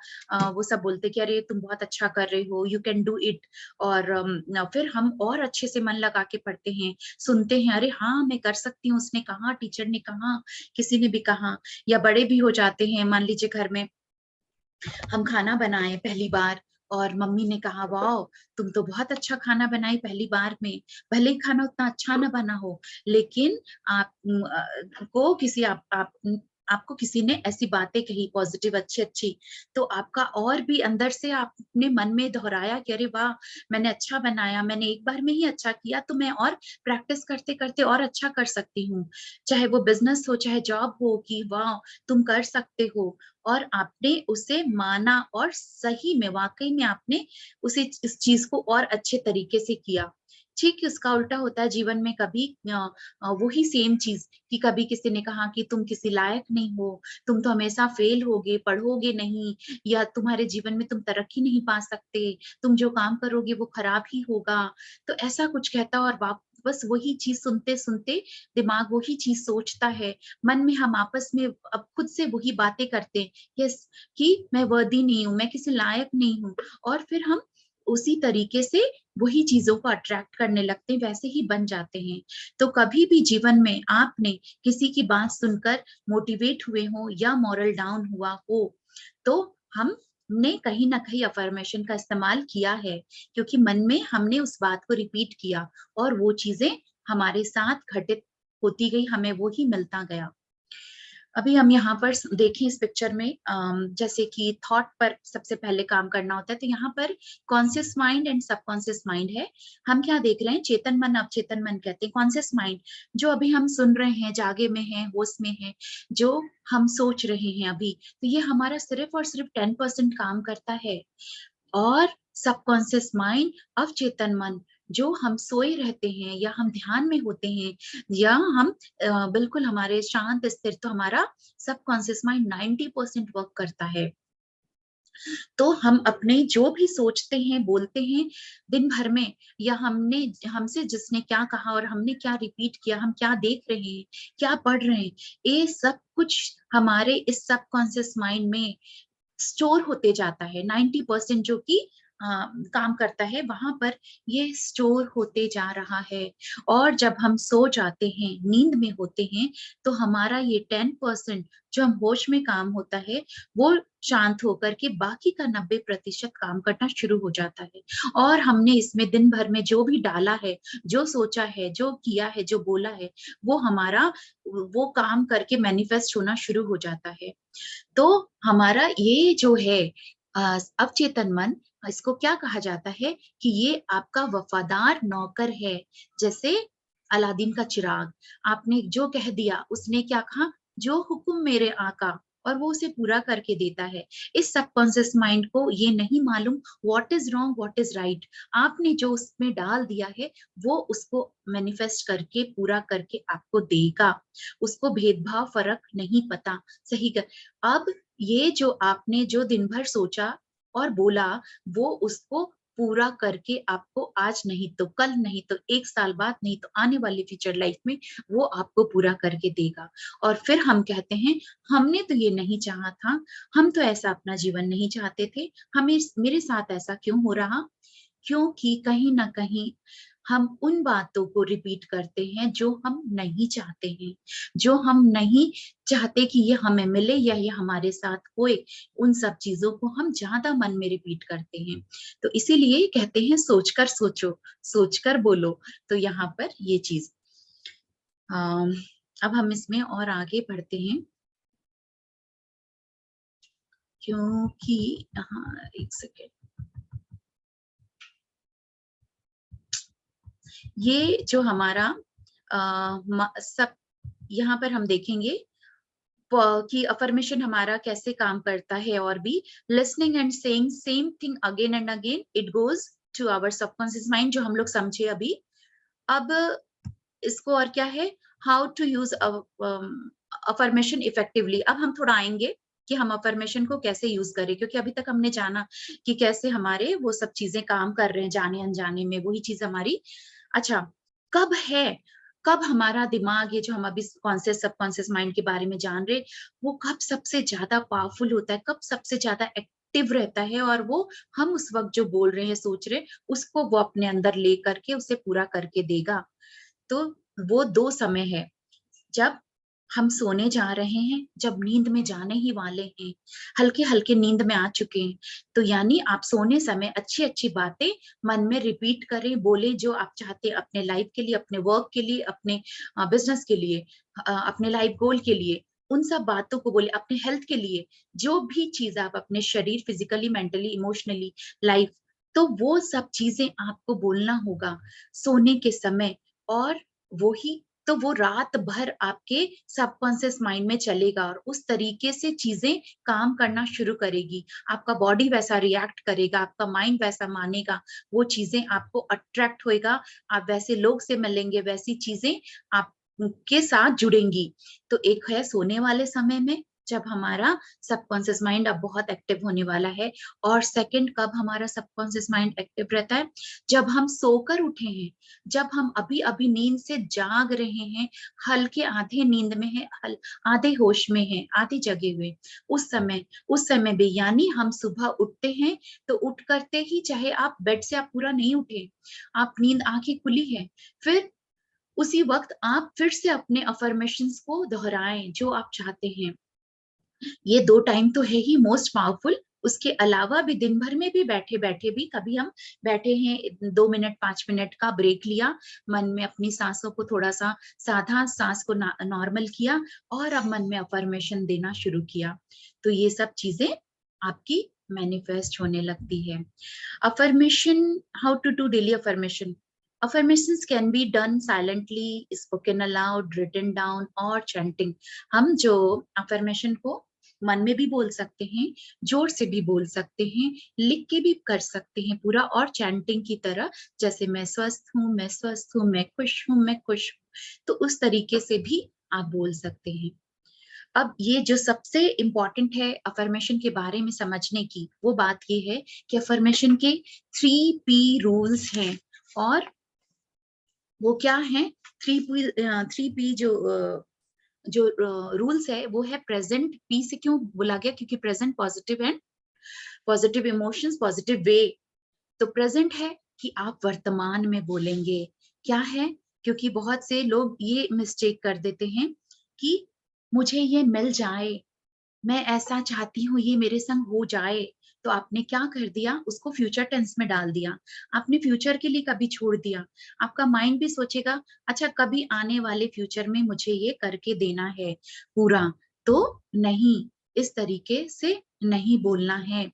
वो सब बोलते कि अरे तुम बहुत अच्छा कर रहे हो, यू कैन डू इट, और फिर हम और अच्छे से मन लगा के पढ़ते हैं, सुनते हैं, अरे हाँ मैं कर सकती हूँ, उसने कहा, टीचर ने कहा, किसी ने भी कहा। या बड़े भी हो जाते हैं, मान लीजिए घर में हम खाना बनाए पहली बार और मम्मी ने कहा वाह तुम तो बहुत अच्छा खाना बनाई पहली बार में, भले ही खाना उतना अच्छा ना बना हो, लेकिन आप को किसी आपको किसी ने ऐसी बातें कही पॉजिटिव अच्छी अच्छी, तो आपका और भी अंदर से आपने मन में दोहराया कि अरे वाह मैंने अच्छा बनाया, मैंने एक बार में ही अच्छा किया, तो मैं और प्रैक्टिस करते करते और अच्छा कर सकती हूँ। चाहे वो बिजनेस हो चाहे जॉब हो, कि वाह तुम कर सकते हो, और आपने उसे माना और सही में वाकई में आपने उसे इस चीज को और अच्छे तरीके से किया। ठीक उसका उल्टा होता है जीवन में, कभी वही सेम चीज कि कभी किसी ने कहा कि तुम किसी लायक नहीं हो, तुम तो हमेशा फेल होगे, पढ़ोगे नहीं, या तुम्हारे जीवन में तुम तरक्की नहीं पा सकते, तुम जो काम करोगे वो खराब ही होगा, तो ऐसा कुछ कहता, और बस वही चीज सुनते सुनते दिमाग वही चीज सोचता है, मन में हम आपस में अब खुद से वही बातें करते हैं, यस कि मैं वर्दी नहीं हूँ, मैं किसी लायक नहीं हूँ, और फिर हम उसी तरीके से वही चीजों को अट्रैक्ट करने लगते हैं, वैसे ही बन जाते हैं। तो कभी भी जीवन में आपने किसी की बात सुनकर मोटिवेट हुए हो या मॉरल डाउन हुआ हो, तो हमने कहीं ना कहीं अफर्मेशन का इस्तेमाल किया है, क्योंकि मन में हमने उस बात को रिपीट किया और वो चीजें हमारे साथ घटित होती गई, हमें वो ही मिलता गया। अभी हम यहाँ पर देखें इस पिक्चर में, जैसे कि थॉट पर सबसे पहले काम करना होता है, तो यहाँ पर conscious mind and subconscious mind है। हम क्या देख रहे हैं, चेतन मन अवचेतन मन कहते हैं। कॉन्शियस माइंड जो अभी हम सुन रहे हैं, जागे में है, होश में है, जो हम सोच रहे हैं अभी, तो ये हमारा सिर्फ और सिर्फ 10% काम करता है। और सबकॉन्शियस माइंड अवचेतन मन, जो हम सोए रहते हैं या हम ध्यान में होते हैं या हम बिल्कुल हमारे शांत स्थिर, तो हमारा सबकॉन्शियस माइंड 90% वर्क करता है। तो हम अपने जो भी सोचते हैं, बोलते हैं दिन भर में, या हमसे जिसने क्या कहा और हमने क्या रिपीट किया, हम क्या देख रहे हैं, क्या पढ़ रहे हैं, ये सब कुछ हमारे इस सबकॉन्शियस माइंड में स्टोर होते जाता है। 90% जो कि काम करता है वहां पर ये स्टोर होते जा रहा है। और जब हम सो जाते हैं, नींद में होते हैं, तो हमारा ये 10% जो हम होश में काम होता है, वो शांत होकर के बाकी का 90% काम करना शुरू हो जाता है। और हमने इसमें दिन भर में जो भी डाला है, जो सोचा है, जो किया है, जो बोला है, वो हमारा वो काम करके मैनिफेस्ट होना शुरू हो जाता है। तो हमारा ये जो है अवचेतन मन, इसको क्या कहा जाता है कि ये आपका वफादार नौकर है। जैसे अलादीन का चिराग, आपने जो कह दिया, उसने क्या कहा, जो हुक्म मेरे आका, और वो उसे पूरा करके देता है। इस सबकॉन्शियस माइंड को ये नहीं मालूम what is wrong, what is right. आपने जो उसमें डाल दिया है, वो उसको मैनिफेस्ट करके पूरा करके आपको देगा। उसको भेदभाव फर्क नहीं पता, सही कर। अब ये जो आपने जो दिन भर सोचा और बोला, वो उसको पूरा करके आपको आज नहीं तो कल, नहीं तो 1 साल बाद, नहीं तो आने वाली फ्यूचर लाइफ में वो आपको पूरा करके देगा। और फिर हम कहते हैं, हमने तो ये नहीं चाहा था, हम तो ऐसा अपना जीवन नहीं चाहते थे, हमें मेरे साथ ऐसा क्यों हो रहा? क्योंकि कहीं ना कहीं हम उन बातों को रिपीट करते हैं जो हम नहीं चाहते हैं, जो हम नहीं चाहते कि ये हमें मिले या ये हमारे साथ होए। उन सब चीजों को हम ज्यादा मन में रिपीट करते हैं। तो इसीलिए कहते हैं सोचकर सोचो, सोचकर बोलो। तो यहाँ पर ये चीज, अब हम इसमें और आगे बढ़ते हैं, क्योंकि हाँ, एक सेकेंड, ये जो हमारा सब यहाँ पर हम देखेंगे कि अफर्मेशन हमारा कैसे काम करता है। और भी listening and saying same thing again and again, it goes to our subconscious mind, जो हम लोग समझे अभी। अब इसको और क्या है, how to use affirmation effectively. अब हम थोड़ा आएंगे कि हम अफर्मेशन को कैसे यूज करें, क्योंकि अभी तक हमने जाना कि कैसे हमारे वो सब चीजें काम कर रहे हैं, जाने अनजाने में वही चीज हमारी। अच्छा, कब है, कब हमारा दिमाग, ये जो हम अभी कॉन्शियस सबकॉन्शियस माइंड के बारे में जान रहे, वो कब सबसे ज्यादा पावरफुल होता है, कब सबसे ज्यादा एक्टिव रहता है, और वो हम उस वक्त जो बोल रहे हैं, सोच रहे, उसको वो अपने अंदर ले करके उसे पूरा करके देगा। तो वो 2 समय है, जब हम सोने जा रहे हैं, जब नींद में जाने ही वाले हैं, हल्के हल्के नींद में आ चुके हैं, तो यानी आप सोने समय अच्छी अच्छी बातें मन में रिपीट करें, बोले जो आप चाहते हैं अपने लाइफ के लिए, अपने वर्क के लिए, अपने बिजनेस के लिए, अपने लाइफ गोल के लिए। उन सब बातों को बोले, अपने हेल्थ के लिए, जो भी चीज आप अपने शरीर, फिजिकली, मेंटली, इमोशनली, लाइफ, तो वो सब चीजें आपको बोलना होगा सोने के समय। और वो ही तो वो रात भर आपके सबकॉन्शियस माइंड में चलेगा, और उस तरीके से चीजें काम करना शुरू करेगी। आपका बॉडी वैसा रिएक्ट करेगा, आपका माइंड वैसा मानेगा, वो चीजें आपको अट्रैक्ट होएगा, आप वैसे लोग से मिलेंगे, वैसी चीजें आपके साथ जुड़ेंगी। तो एक है सोने वाले समय में, जब हमारा सबकॉन्शियस माइंड अब बहुत एक्टिव होने वाला है। और सेकंड, कब हमारा सबकॉन्शियस माइंड एक्टिव रहता है, जब हम सोकर उठे हैं, जब हम अभी अभी नींद से जाग रहे हैं, हल्के आधे नींद में है, आधे होश में है, आधे जगे हुए, उस समय भी, यानी हम सुबह उठते हैं, तो उठ करते ही, चाहे आप बेड से आप पूरा नहीं उठे, आप नींद, आंखें खुली है, फिर उसी वक्त आप फिर से अपने अफर्मेशंस को दोहराएं जो आप चाहते हैं। ये 2 टाइम तो है ही मोस्ट पावरफुल। उसके अलावा भी दिन भर में भी बैठे बैठे भी, कभी हम बैठे हैं 2 मिनट 5 मिनट का ब्रेक लिया, मन में अपनी सांसों को थोड़ा सा साधा, सांस को नॉर्मल किया, और अब मन में अफर्मेशन देना शुरू किया, तो ये सब चीजें आपकी मैनिफेस्ट होने लगती है। Affirmation, how to do daily affirmation. Affirmations can be done silently, spoken aloud, written down or chanting. हम जो affirmation को मन में भी बोल सकते हैं, जोर से भी बोल सकते हैं, लिख के भी कर सकते हैं पूरा, और चैंटिंग की तरह, जैसे मैं स्वस्थ हूँ, मैं स्वस्थ हूँ, मैं खुश हूँ, मैं खुश हूँ, तो उस तरीके से भी आप बोल सकते हैं। अब ये जो सबसे इम्पोर्टेंट है अफर्मेशन के बारे में समझने की, वो बात ये है कि अफर्मेशन के 3P रूल्स हैं, और वो क्या है? 3P जो रूल्स है वो है प्रेजेंट। P से क्यों बोला गया? क्योंकि present positive and positive emotions, positive way. तो प्रेजेंट है कि आप वर्तमान में बोलेंगे। क्या है? क्योंकि बहुत से लोग ये मिस्टेक कर देते हैं कि मुझे ये मिल जाए, मैं ऐसा चाहती हूँ ये मेरे संग हो जाए। तो आपने क्या कर दिया? उसको फ्यूचर टेंस में डाल दिया। आपने फ्यूचर के लिए कभी छोड़ दिया। आपका माइंड भी सोचेगा अच्छा कभी आने वाले फ्यूचर में मुझे ये करके देना है पूरा। तो नहीं, इस तरीके से नहीं बोलना है।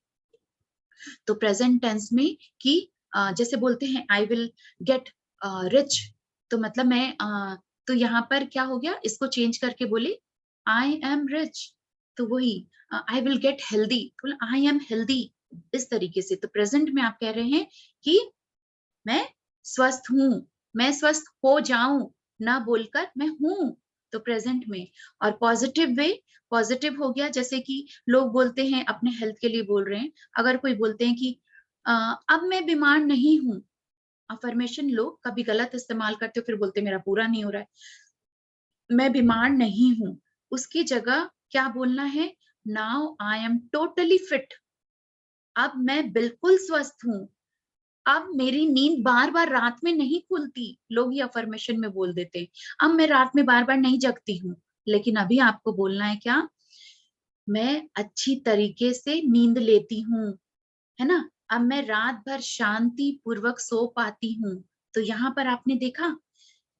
तो प्रेजेंट टेंस में कि जैसे बोलते हैं आई विल गेट रिच, तो मतलब तो यहाँ पर क्या हो गया? इसको चेंज करके बोले आई एम रिच। तो वही आई विल गेट हेल्दी, तो आई एम हेल्दी, इस तरीके से। तो प्रेजेंट में आप कह रहे हैं कि मैं स्वस्थ हूँ, मैं स्वस्थ हो जाऊं, ना बोलकर मैं हूं। तो प्रेजेंट में। और पॉजिटिव वे, पॉजिटिव हो गया जैसे कि लोग बोलते हैं अपने हेल्थ के लिए बोल रहे हैं। अगर कोई बोलते हैं कि अब मैं बीमार नहीं हूं, अफर्मेशन लोग कभी गलत इस्तेमाल करते हो, फिर बोलते मेरा पूरा नहीं हो रहा है, मैं बीमार नहीं हूं। उसकी जगह क्या बोलना है? Now I am totally fit, अब मैं बिल्कुल स्वस्थ हूं, अब मेरी नींद बार बार रात में नहीं खुलती। लोग ये अफर्मेशन में बोल देते हैं, अब मैं रात में बार बार नहीं जगती हूँ। लेकिन अभी आपको बोलना है क्या? मैं अच्छी तरीके से नींद लेती हूँ, है ना? अब मैं रात भर शांति पूर्वक सो पाती हूँ। तो यहाँ पर आपने देखा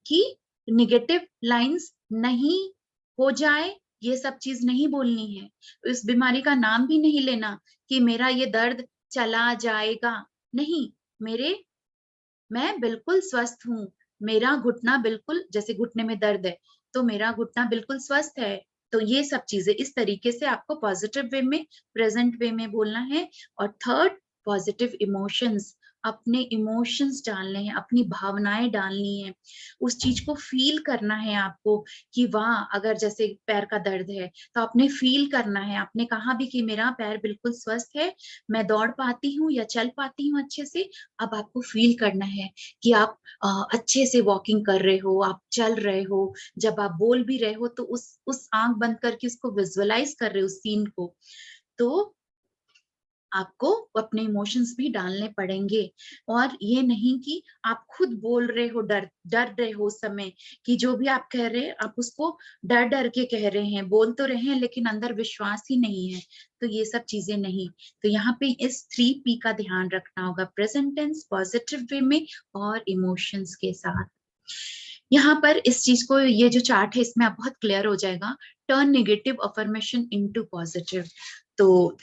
कि निगेटिव लाइंस नहीं हो जाए, ये सब चीज नहीं बोलनी है। इस बीमारी का नाम भी नहीं लेना कि मेरा ये दर्द चला जाएगा, नहीं। मैं बिल्कुल स्वस्थ हूँ, मेरा घुटना बिल्कुल, जैसे घुटने में दर्द है तो मेरा घुटना बिल्कुल स्वस्थ है। तो ये सब चीजें इस तरीके से आपको पॉजिटिव वे में, प्रेजेंट वे में बोलना है। और थर्ड, पॉजिटिव इमोशंस, अपने इमोशंस डालने हैं, अपनी भावनाएं डालनी है, उस चीज को फील करना है आपको कि वाह, अगर जैसे पैर का दर्द है तो आपने फील करना है। आपने कहा भी कि मेरा पैर बिल्कुल स्वस्थ है, मैं दौड़ पाती हूँ या चल पाती हूँ अच्छे से। अब आपको फील करना है कि आप अच्छे से वॉकिंग कर रहे हो, आप चल रहे हो। जब आप बोल भी रहे हो तो उस आंख बंद करके उसको विजुअलाइज कर रहे हो, उस सीन को। तो आपको अपने इमोशंस भी डालने पड़ेंगे। और ये नहीं कि आप खुद बोल रहे हो, डर डर रहे हो उस समय, कि जो भी आप कह रहे हैं आप उसको डर डर के कह रहे हैं, बोल तो रहे हैं लेकिन अंदर विश्वास ही नहीं है। तो ये सब चीजें नहीं। तो यहाँ पे इस 3P का ध्यान रखना होगा, प्रेजेंट टेंस, पॉजिटिव वे में और इमोशंस के साथ। यहाँ पर इस चीज को, ये जो चार्ट है इसमें आप बहुत क्लियर हो जाएगा। Turn negative affirmation into positive. तो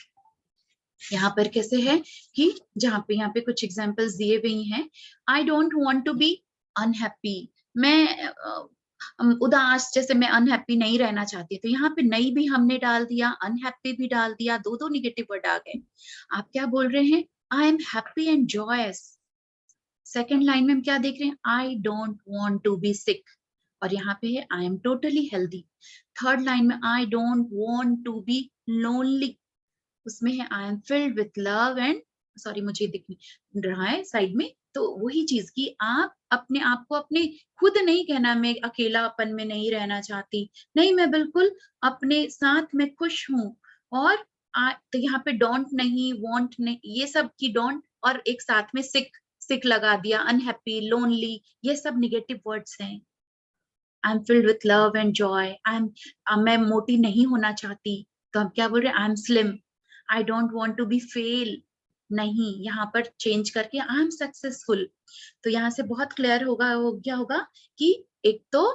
यहाँ पर कैसे है कि यहाँ पे कुछ एग्जांपल्स दिए हुए हैं। I don't want to be unhappy, मैं उदास, जैसे मैं अनहैप्पी नहीं रहना चाहती। तो यहाँ पे नहीं भी हमने डाल दिया, अनहैप्पी भी डाल दिया, दो दो निगेटिव वर्ड आ गए। आप क्या बोल रहे हैं? I am happy and joyous. Second line में हम क्या देख रहे हैं? I don't want to be sick, और यहाँ पे है I am totally healthy. Third line में I don't want to be lonely, उसमें है I am filled with love and, sorry मुझे दिख नहीं रहा है साइड में। तो वही चीज की आप अपने आप को, अपने खुद नहीं कहना मैं अकेलापन में नहीं रहना चाहती, नहीं, मैं बिल्कुल अपने साथ में खुश हूँ। और तो यहाँ पे डोंट नहीं, वांट नहीं, ये सब की डोंट, और एक साथ में सिक, सिक लगा दिया, अनहैप्पी, लोनली, ये सब निगेटिव वर्ड्स हैं। I am filled with love and Joy, मैं मोटी नहीं होना चाहती, तो हम क्या बोल रहे हैं? I am slim. I don't want to be fail, नहीं, यहाँ पर चेंज करके आई एम सक्सेसफुल। तो यहाँ से बहुत क्लियर होगा, हो गया होगा कि एक तो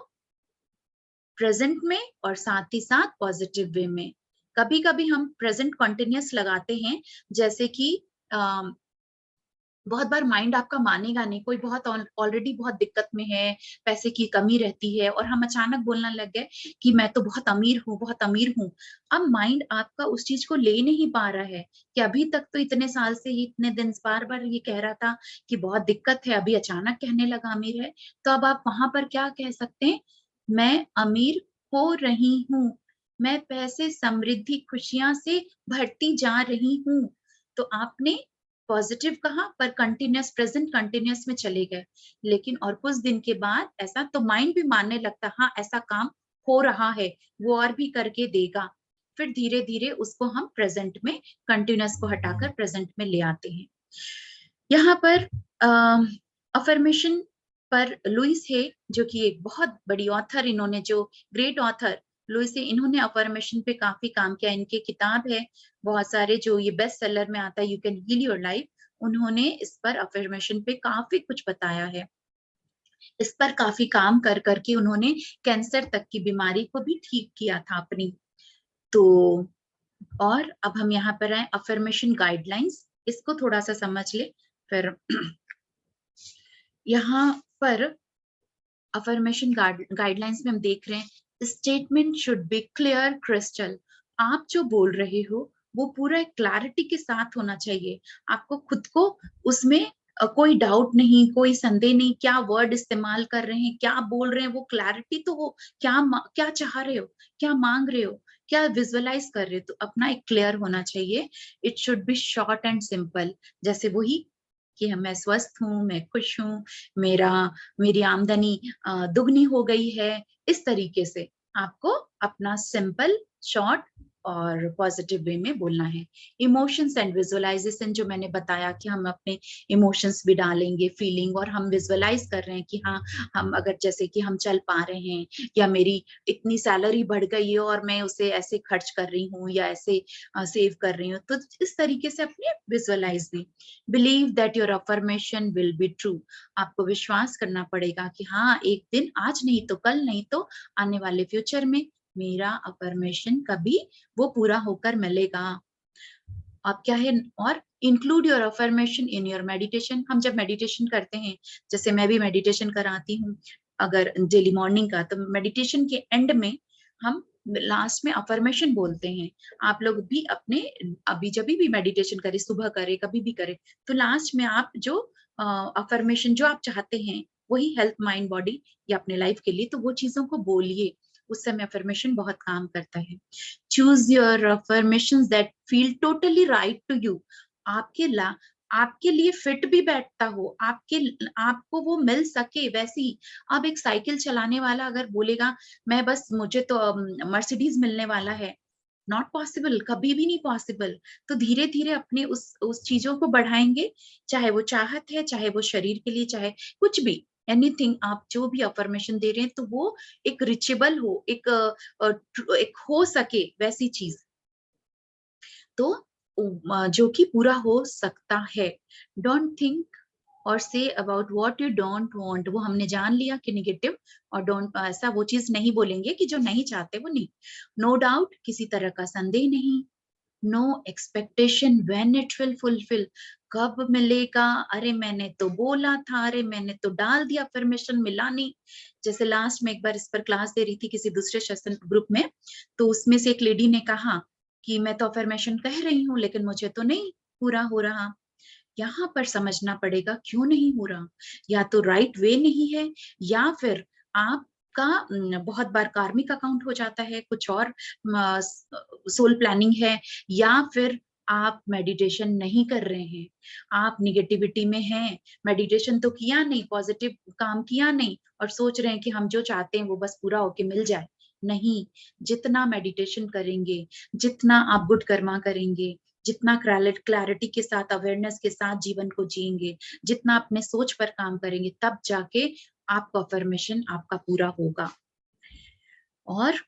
प्रेजेंट में और साथ ही साथ पॉजिटिव वे में। कभी कभी हम प्रेजेंट कंटिन्यूअस लगाते हैं, जैसे कि बहुत बार माइंड आपका मानेगा नहीं, कोई बहुत ऑलरेडी बहुत दिक्कत में है, पैसे की कमी रहती है, और हम अचानक बोलने लग गए कि मैं तो बहुत अमीर हूँ, बहुत अमीर हूँ। अब माइंड आपका उस चीज को ले नहीं पा रहा है कि अभी तक तो इतने साल से ही, इतने दिन बार बार ये कह रहा था कि बहुत दिक्कत है, अभी अचानक कहने लगा अमीर है। तो अब आप वहां पर क्या कह सकते हैं? मैं अमीर हो रही हूँ, मैं पैसे, समृद्धि, खुशियां से भरती जा रही हूँ। तो आपने पॉजिटिव कहा पर कंटिन्यूअस, प्रेजेंट कंटिन्यूअस में चले गए, लेकिन और कुछ दिन के बाद ऐसा तो माइंड भी मानने लगता, हाँ ऐसा काम हो रहा है, वो और भी करके देगा। फिर धीरे धीरे उसको हम प्रेजेंट में, कंटिन्यूअस को हटाकर प्रेजेंट में ले आते हैं। यहाँ पर अफर्मेशन पर लुइस है, जो कि एक बहुत बड़ी ऑथर, इन्होंने जो ग्रेट ऑथर लुइस है, इन्होंने अफर्मेशन पे काफी काम किया। इनके किताब है बहुत सारे जो ये बेस्ट सेलर में आता है, you can heal your life. उन्होंने इस पर अफर्मेशन पे काफी कुछ बताया है। इस पर काफी काम कर करके उन्होंने कैंसर तक की बीमारी को भी ठीक किया था अपनी। तो और अब हम यहाँ पर आए अफर्मेशन गाइडलाइंस, इसको थोड़ा सा समझ ले। फिर यहाँ पर अफर्मेशन गाइडलाइंस में हम देख रहे हैं, statement should be clear crystal. आप जो बोल रहे हो वो पूरा क्लैरिटी के साथ होना चाहिए। आपको खुद को उसमें कोई डाउट नहीं, कोई संदेह नहीं, क्या वर्ड इस्तेमाल कर रहे हैं, क्या बोल रहे हैं, वो क्लैरिटी तो हो। क्या चाह रहे हो, क्या मांग रहे हो, क्या विजुअलाइज कर रहे हो, तो अपना एक क्लियर होना चाहिए। It should be short and simple, जैसे वही कि मैं स्वस्थ हूँ, मैं खुश हूँ, मेरी आमदनी दुगनी हो गई है। इस तरीके से आपको अपना सिंपल, शॉर्ट और पॉजिटिव वे में बोलना है। इमोशंस एंड विजुअलाइजेशन, जो मैंने बताया कि हम अपने इमोशंस भी डालेंगे, फीलिंग, और हम विजुअलाइज कर रहे हैं कि हाँ, हम अगर जैसे कि हम चल पा रहे हैं, या मेरी इतनी सैलरी बढ़ गई है और मैं उसे ऐसे खर्च कर रही हूँ या ऐसे सेव कर रही हूँ, तो इस तरीके से अपने विजुअलाइज भी। Believe that your affirmation will be true. आपको विश्वास करना पड़ेगा कि हाँ, एक दिन, आज नहीं तो कल, नहीं तो आने वाले फ्यूचर में मेरा अफर्मेशन कभी वो पूरा होकर मिलेगा। अब क्या है, और include your affirmation in your meditation. हम जब मेडिटेशन करते हैं, जैसे मैं भी मेडिटेशन कराती हूँ अगर डेली मॉर्निंग का, तो मेडिटेशन के एंड में हम लास्ट में अफर्मेशन बोलते हैं। आप लोग भी अपने, अभी जब भी मेडिटेशन करें, सुबह करें, कभी भी करें, तो लास्ट में आप जो अफर्मेशन जो आप चाहते हैं, वही हेल्थ, माइंड, बॉडी या अपने लाइफ के लिए, तो वो चीजों को बोलिए। उस समय अफर्मेशन बहुत काम करता है। Choose your affirmations that feel totally right to you. आपके लिए फिट भी बैठता हो, आपको वो मिल सके वैसी। अब एक साइकिल चलाने वाला अगर बोलेगा मैं बस, मुझे तो मर्सिडीज मिलने वाला है, नॉट पॉसिबल, कभी भी नहीं पॉसिबल। तो धीरे धीरे अपने उस चीजों को बढ़ाएंगे, चाहे वो चाहत है, चाहे वो शरीर के लिए, चाहे कुछ भी, एनीथिंग। आप जो भी अफर्मेशन दे रहे हैं, तो वो एक रिचेबल हो, एक हो सके वैसी चीज, तो जो कि पूरा हो सकता है। डोंट थिंक और say about what you don't want. वो हमने जान लिया कि निगेटिव, और डोंट, ऐसा वो चीज नहीं बोलेंगे कि जो नहीं चाहते वो नहीं। नो डाउट, किसी तरह का संदेह नहीं। No expectation when it will fulfil. कब मिलेगा, अरे मैंने तो बोला था, अरे मैंने तो डाल दिया, परमिशन मिला नहीं। जैसे लास्ट में एक बार इस पर क्लास दे रही थी किसी दूसरे सेशन ग्रुप में, तो उसमें से एक लेडी ने कहा कि मैं तो अफर्मेशन कह रही हूँ लेकिन मुझे तो नहीं पूरा हो रहा। यहाँ पर समझना पड़ेगा क्यों नहीं हो रहा। या तो राइट वे नहीं है, या फिर आपका बहुत बार कार्मिक अकाउंट हो जाता है, कुछ और सोल प्लानिंग है, या फिर आप मेडिटेशन नहीं कर रहे हैं, आप निगेटिविटी में हैं, मेडिटेशन तो किया नहीं, पॉजिटिव काम किया नहीं, और सोच रहे हैं कि हम जो चाहते हैं वो बस पूरा होके मिल जाए। नहीं, जितना मेडिटेशन करेंगे, जितना आप गुड कर्मा करेंगे, जितना क्लैरिटी के साथ, अवेयरनेस के साथ जीवन को जिएंगे, जितना अपने सोच पर काम करेंगे, तब जाके आपका अफर्मेशन आपका पूरा होगा। और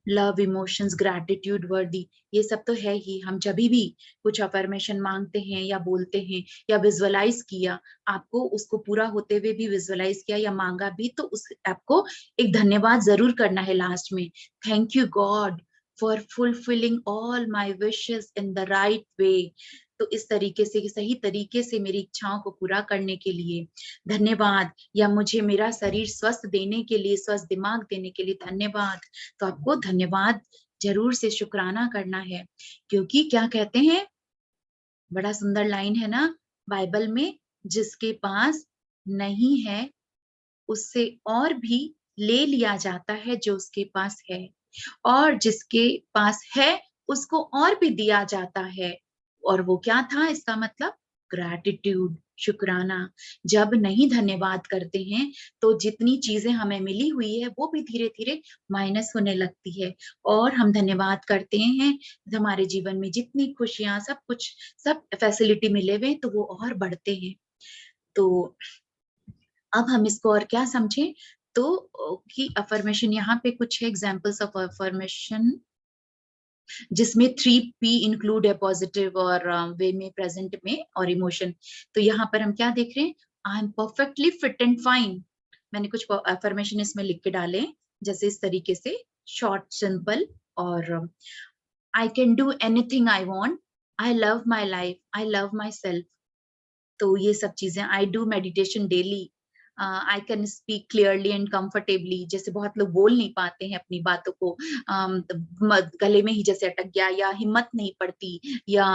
लव, इमोशंस, ग्रैटिट्यूड, वर्दी, ये सब तो है ही। हम जब भी कुछ अफर्मेशन मांगते हैं या बोलते हैं या विजुअलाइज किया, आपको उसको पूरा होते हुए भी विजुअलाइज किया या मांगा भी, तो उस आपको एक धन्यवाद जरूर करना है लास्ट में। Thank you God for fulfilling all my wishes in the right way. तो इस तरीके से, सही तरीके से मेरी इच्छाओं को पूरा करने के लिए धन्यवाद, या मुझे मेरा शरीर स्वस्थ देने के लिए, स्वस्थ दिमाग देने के लिए धन्यवाद। तो आपको धन्यवाद जरूर से शुक्राना करना है, क्योंकि क्या कहते हैं, बड़ा सुंदर लाइन है ना बाइबल में, जिसके पास नहीं है उससे और भी ले लिया जाता है जो उसके पास है। और जिसके पास है उसको और भी दिया जाता है। और वो क्या था इसका मतलब? ग्रैटिट्यूड, शुक्राना। जब नहीं धन्यवाद करते हैं तो जितनी चीजें हमें मिली हुई है वो भी धीरे धीरे माइनस होने लगती है। और हम धन्यवाद करते हैं, हमारे जीवन में जितनी खुशियां, सब कुछ, सब फैसिलिटी मिले हुए तो वो और बढ़ते हैं। तो अब हम इसको और क्या समझें? तो कि अफर्मेशन, यहाँ पे कुछ है एग्जाम्पल्स ऑफ अफर्मेशन जिसमें 3P इंक्लूड है, पॉजिटिव और वे में, प्रेजेंट में और इमोशन। तो यहाँ पर हम क्या देख रहे हैं? I am perfectly fit and fine. मैंने कुछ अफर्मेशन इसमें लिख के डाले, जैसे इस तरीके से, शॉर्ट, सिंपल। और I can do anything I want, I love my life, I love my self. तो ये सब चीजें, I do meditation daily, I can speak clearly and comfortably. जैसे बहुत लोग बोल नहीं पाते हैं अपनी बातों को, गले में ही जैसे अटक गया, या हिम्मत नहीं पड़ती, या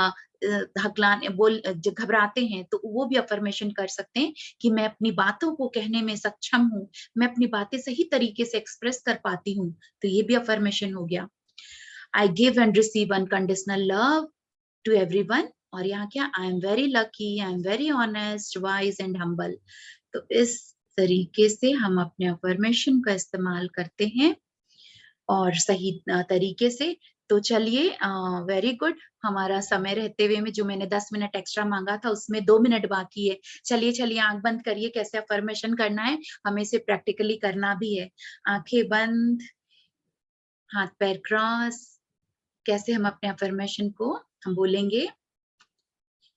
हकलाने बोल घबराते हैं, तो वो भी अफर्मेशन कर सकते हैं कि मैं अपनी बातों को कहने में सक्षम हूँ, मैं अपनी बातें सही तरीके से एक्सप्रेस कर पाती हूँ। तो ये भी अफर्मेशन हो गया। I give and receive unconditional love to everyone. और यहाँ क्या? I am very lucky, I am very honest, wise and humble. तो इस तरीके से हम अपने अफर्मेशन का इस्तेमाल करते हैं और सही तरीके से। तो चलिए, वेरी गुड। हमारा समय रहते हुए में जो मैंने 10 मिनट एक्स्ट्रा मांगा था उसमें 2 मिनट बाकी है। चलिए चलिए, आंख बंद करिए। कैसे अफर्मेशन करना है हमें इसे प्रैक्टिकली करना भी है। आंखें बंद, हाथ पैर क्रॉस। कैसे हम अपने अफर्मेशन को हम बोलेंगे?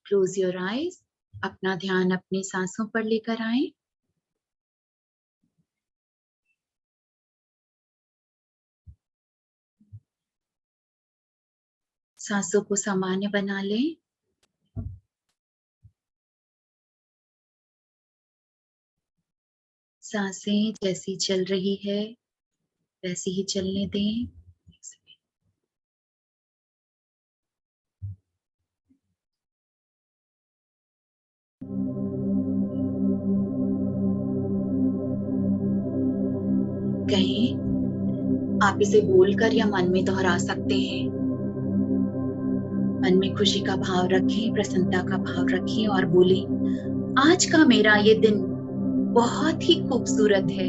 Close your eyes. अपना ध्यान अपनी सांसों पर लेकर आए। सांसों को सामान्य बना लें। सांसें जैसी चल रही है वैसी ही चलने दें। कहें, आप इसे बोलकर या मन में दोहरा सकते हैं। मन में खुशी का भाव रखें, प्रसन्नता का भाव रखें और बोलें, आज का मेरा ये दिन बहुत ही खूबसूरत है,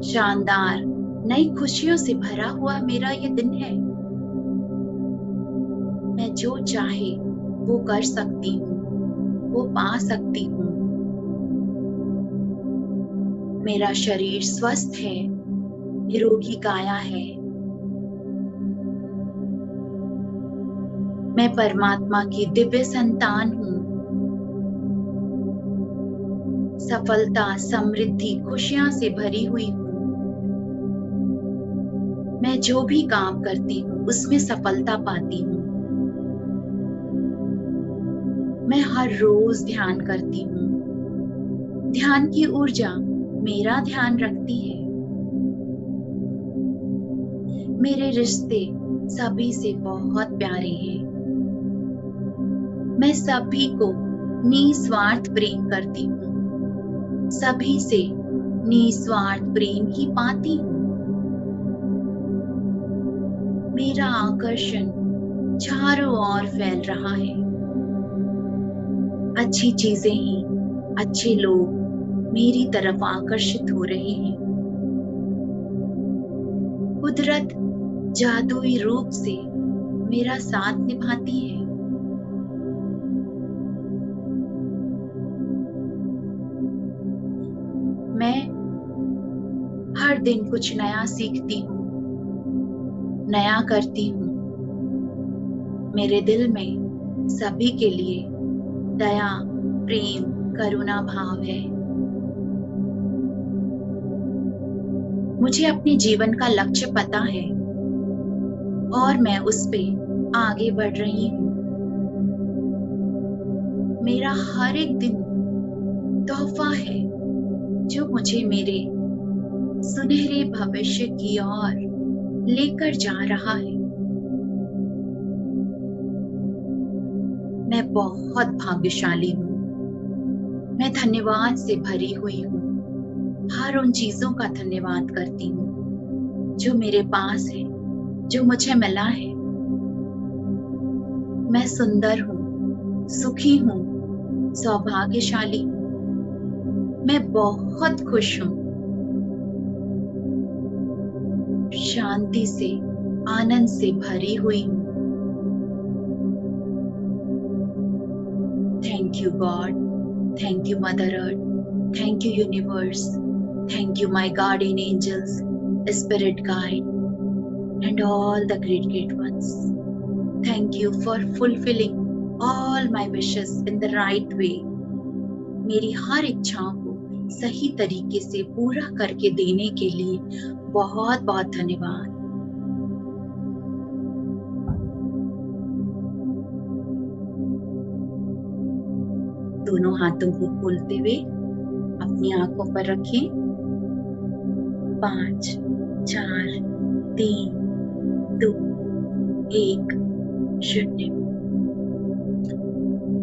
शानदार, नई खुशियों से भरा हुआ मेरा ये दिन है। मैं जो चाहे वो कर सकती हूँ, वो पा सकती हूँ। मेरा शरीर स्वस्थ है, निरोगी काया है। मैं परमात्मा की दिव्य संतान हूँ। सफलता, समृद्धि, खुशियां से भरी हुई हूँ। मैं जो भी काम करती हूँ उसमें सफलता पाती हूँ। मैं हर रोज ध्यान करती हूँ। ध्यान की ऊर्जा मेरा ध्यान रखती है। मेरे रिश्ते सभी से बहुत प्यारे हैं। मैं सभी को निस्वार्थ प्रेम करती हूँ। सभी से निस्वार्थ प्रेम ही पाती हूँ। मेरा आकर्षण चारों ओर फैल रहा है। अच्छी चीजें ही, अच्छे लोग मेरी तरफ आकर्षित हो रहे हैं। कुदरत जादुई रूप से मेरा साथ निभाती है। मैं हर दिन कुछ नया सीखती हूँ, नया करती हूँ। मेरे दिल में सभी के लिए दया, प्रेम, करुणा भाव है। मुझे अपने जीवन का लक्ष्य पता है और मैं उस पे आगे बढ़ रही हूँ। मेरा हर एक दिन तोहफा है जो मुझे मेरे सुनहरे भविष्य की ओर लेकर जा रहा है। मैं बहुत भाग्यशाली हूँ। मैं धन्यवाद से भरी हुई हूँ। हर उन चीजों का धन्यवाद करती हूँ जो मेरे पास है। जो मुझे मिला है। मैं सुंदर हूँ, सुखी हूँ, सौभाग्यशाली हूँ। मैं बहुत खुश हूँ, शांति से, आनंद से भरी हुई हूँ। Thank you God, thank you mother earth, thank you universe, thank you my guardian angels, spirit guide and all the great ones. Thank you for fulfilling all my wishes in the right way. मेरी हर इच्छाओं को सही तरीके से पूरा करके देने के लिए बहुत बहुत धन्यवाद। दोनों हाथों को खोलते हुए अपनी आंखों पर रखें। 5, 4, 3, 2, 1, 0।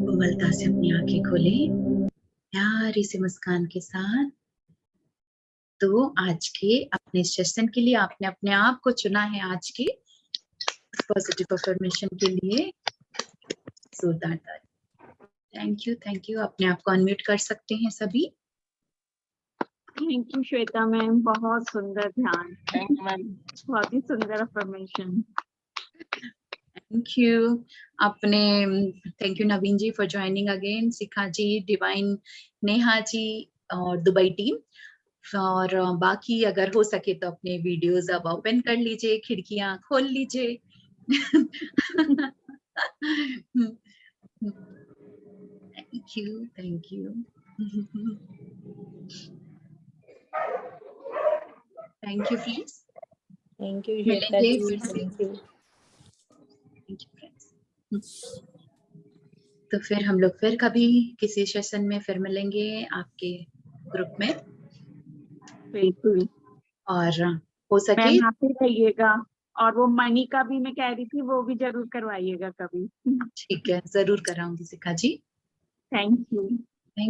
कोमलता से अपनी आंखें खोलें, प्यारी सी मुस्कान के साथ। तो आज के अपने सेशन के लिए आपने अपने आप को चुना है, आज के पॉजिटिव अफर्मेशन के लिए। जोरदार ताली। Thank you. अपने आप को अनम्यूट कर सकते हैं सभी। थैंक यू श्वेता मैम, बहुत सुंदर ध्यान। Thank you, ma'am. बहुत ही सुंदर अफर्मेशन। Thank you. अपने thank you Naveen ji for joining again, Shikha ji, divine, Neha ji और दुबई टीम। और बाकी अगर हो सके तो अपने वीडियोस अब ओपन कर लीजिए, खिड़कियां खोल लीजिए। Thank you. Thank you friends. Thank you मिलेंगे फिर से। Thank you. Thank you friends. तो फिर हम लोग फिर कभी किसी सेशन में फिर मिलेंगे आपके ग्रुप में। बिल्कुल। और हो सके मैम आप ही रहिएगा, और वो मनी का भी मैं कह रही थी, वो भी जरूर करवाइएगा कभी। ठीक है, जरूर कराऊंगी शिखा जी। Thank you.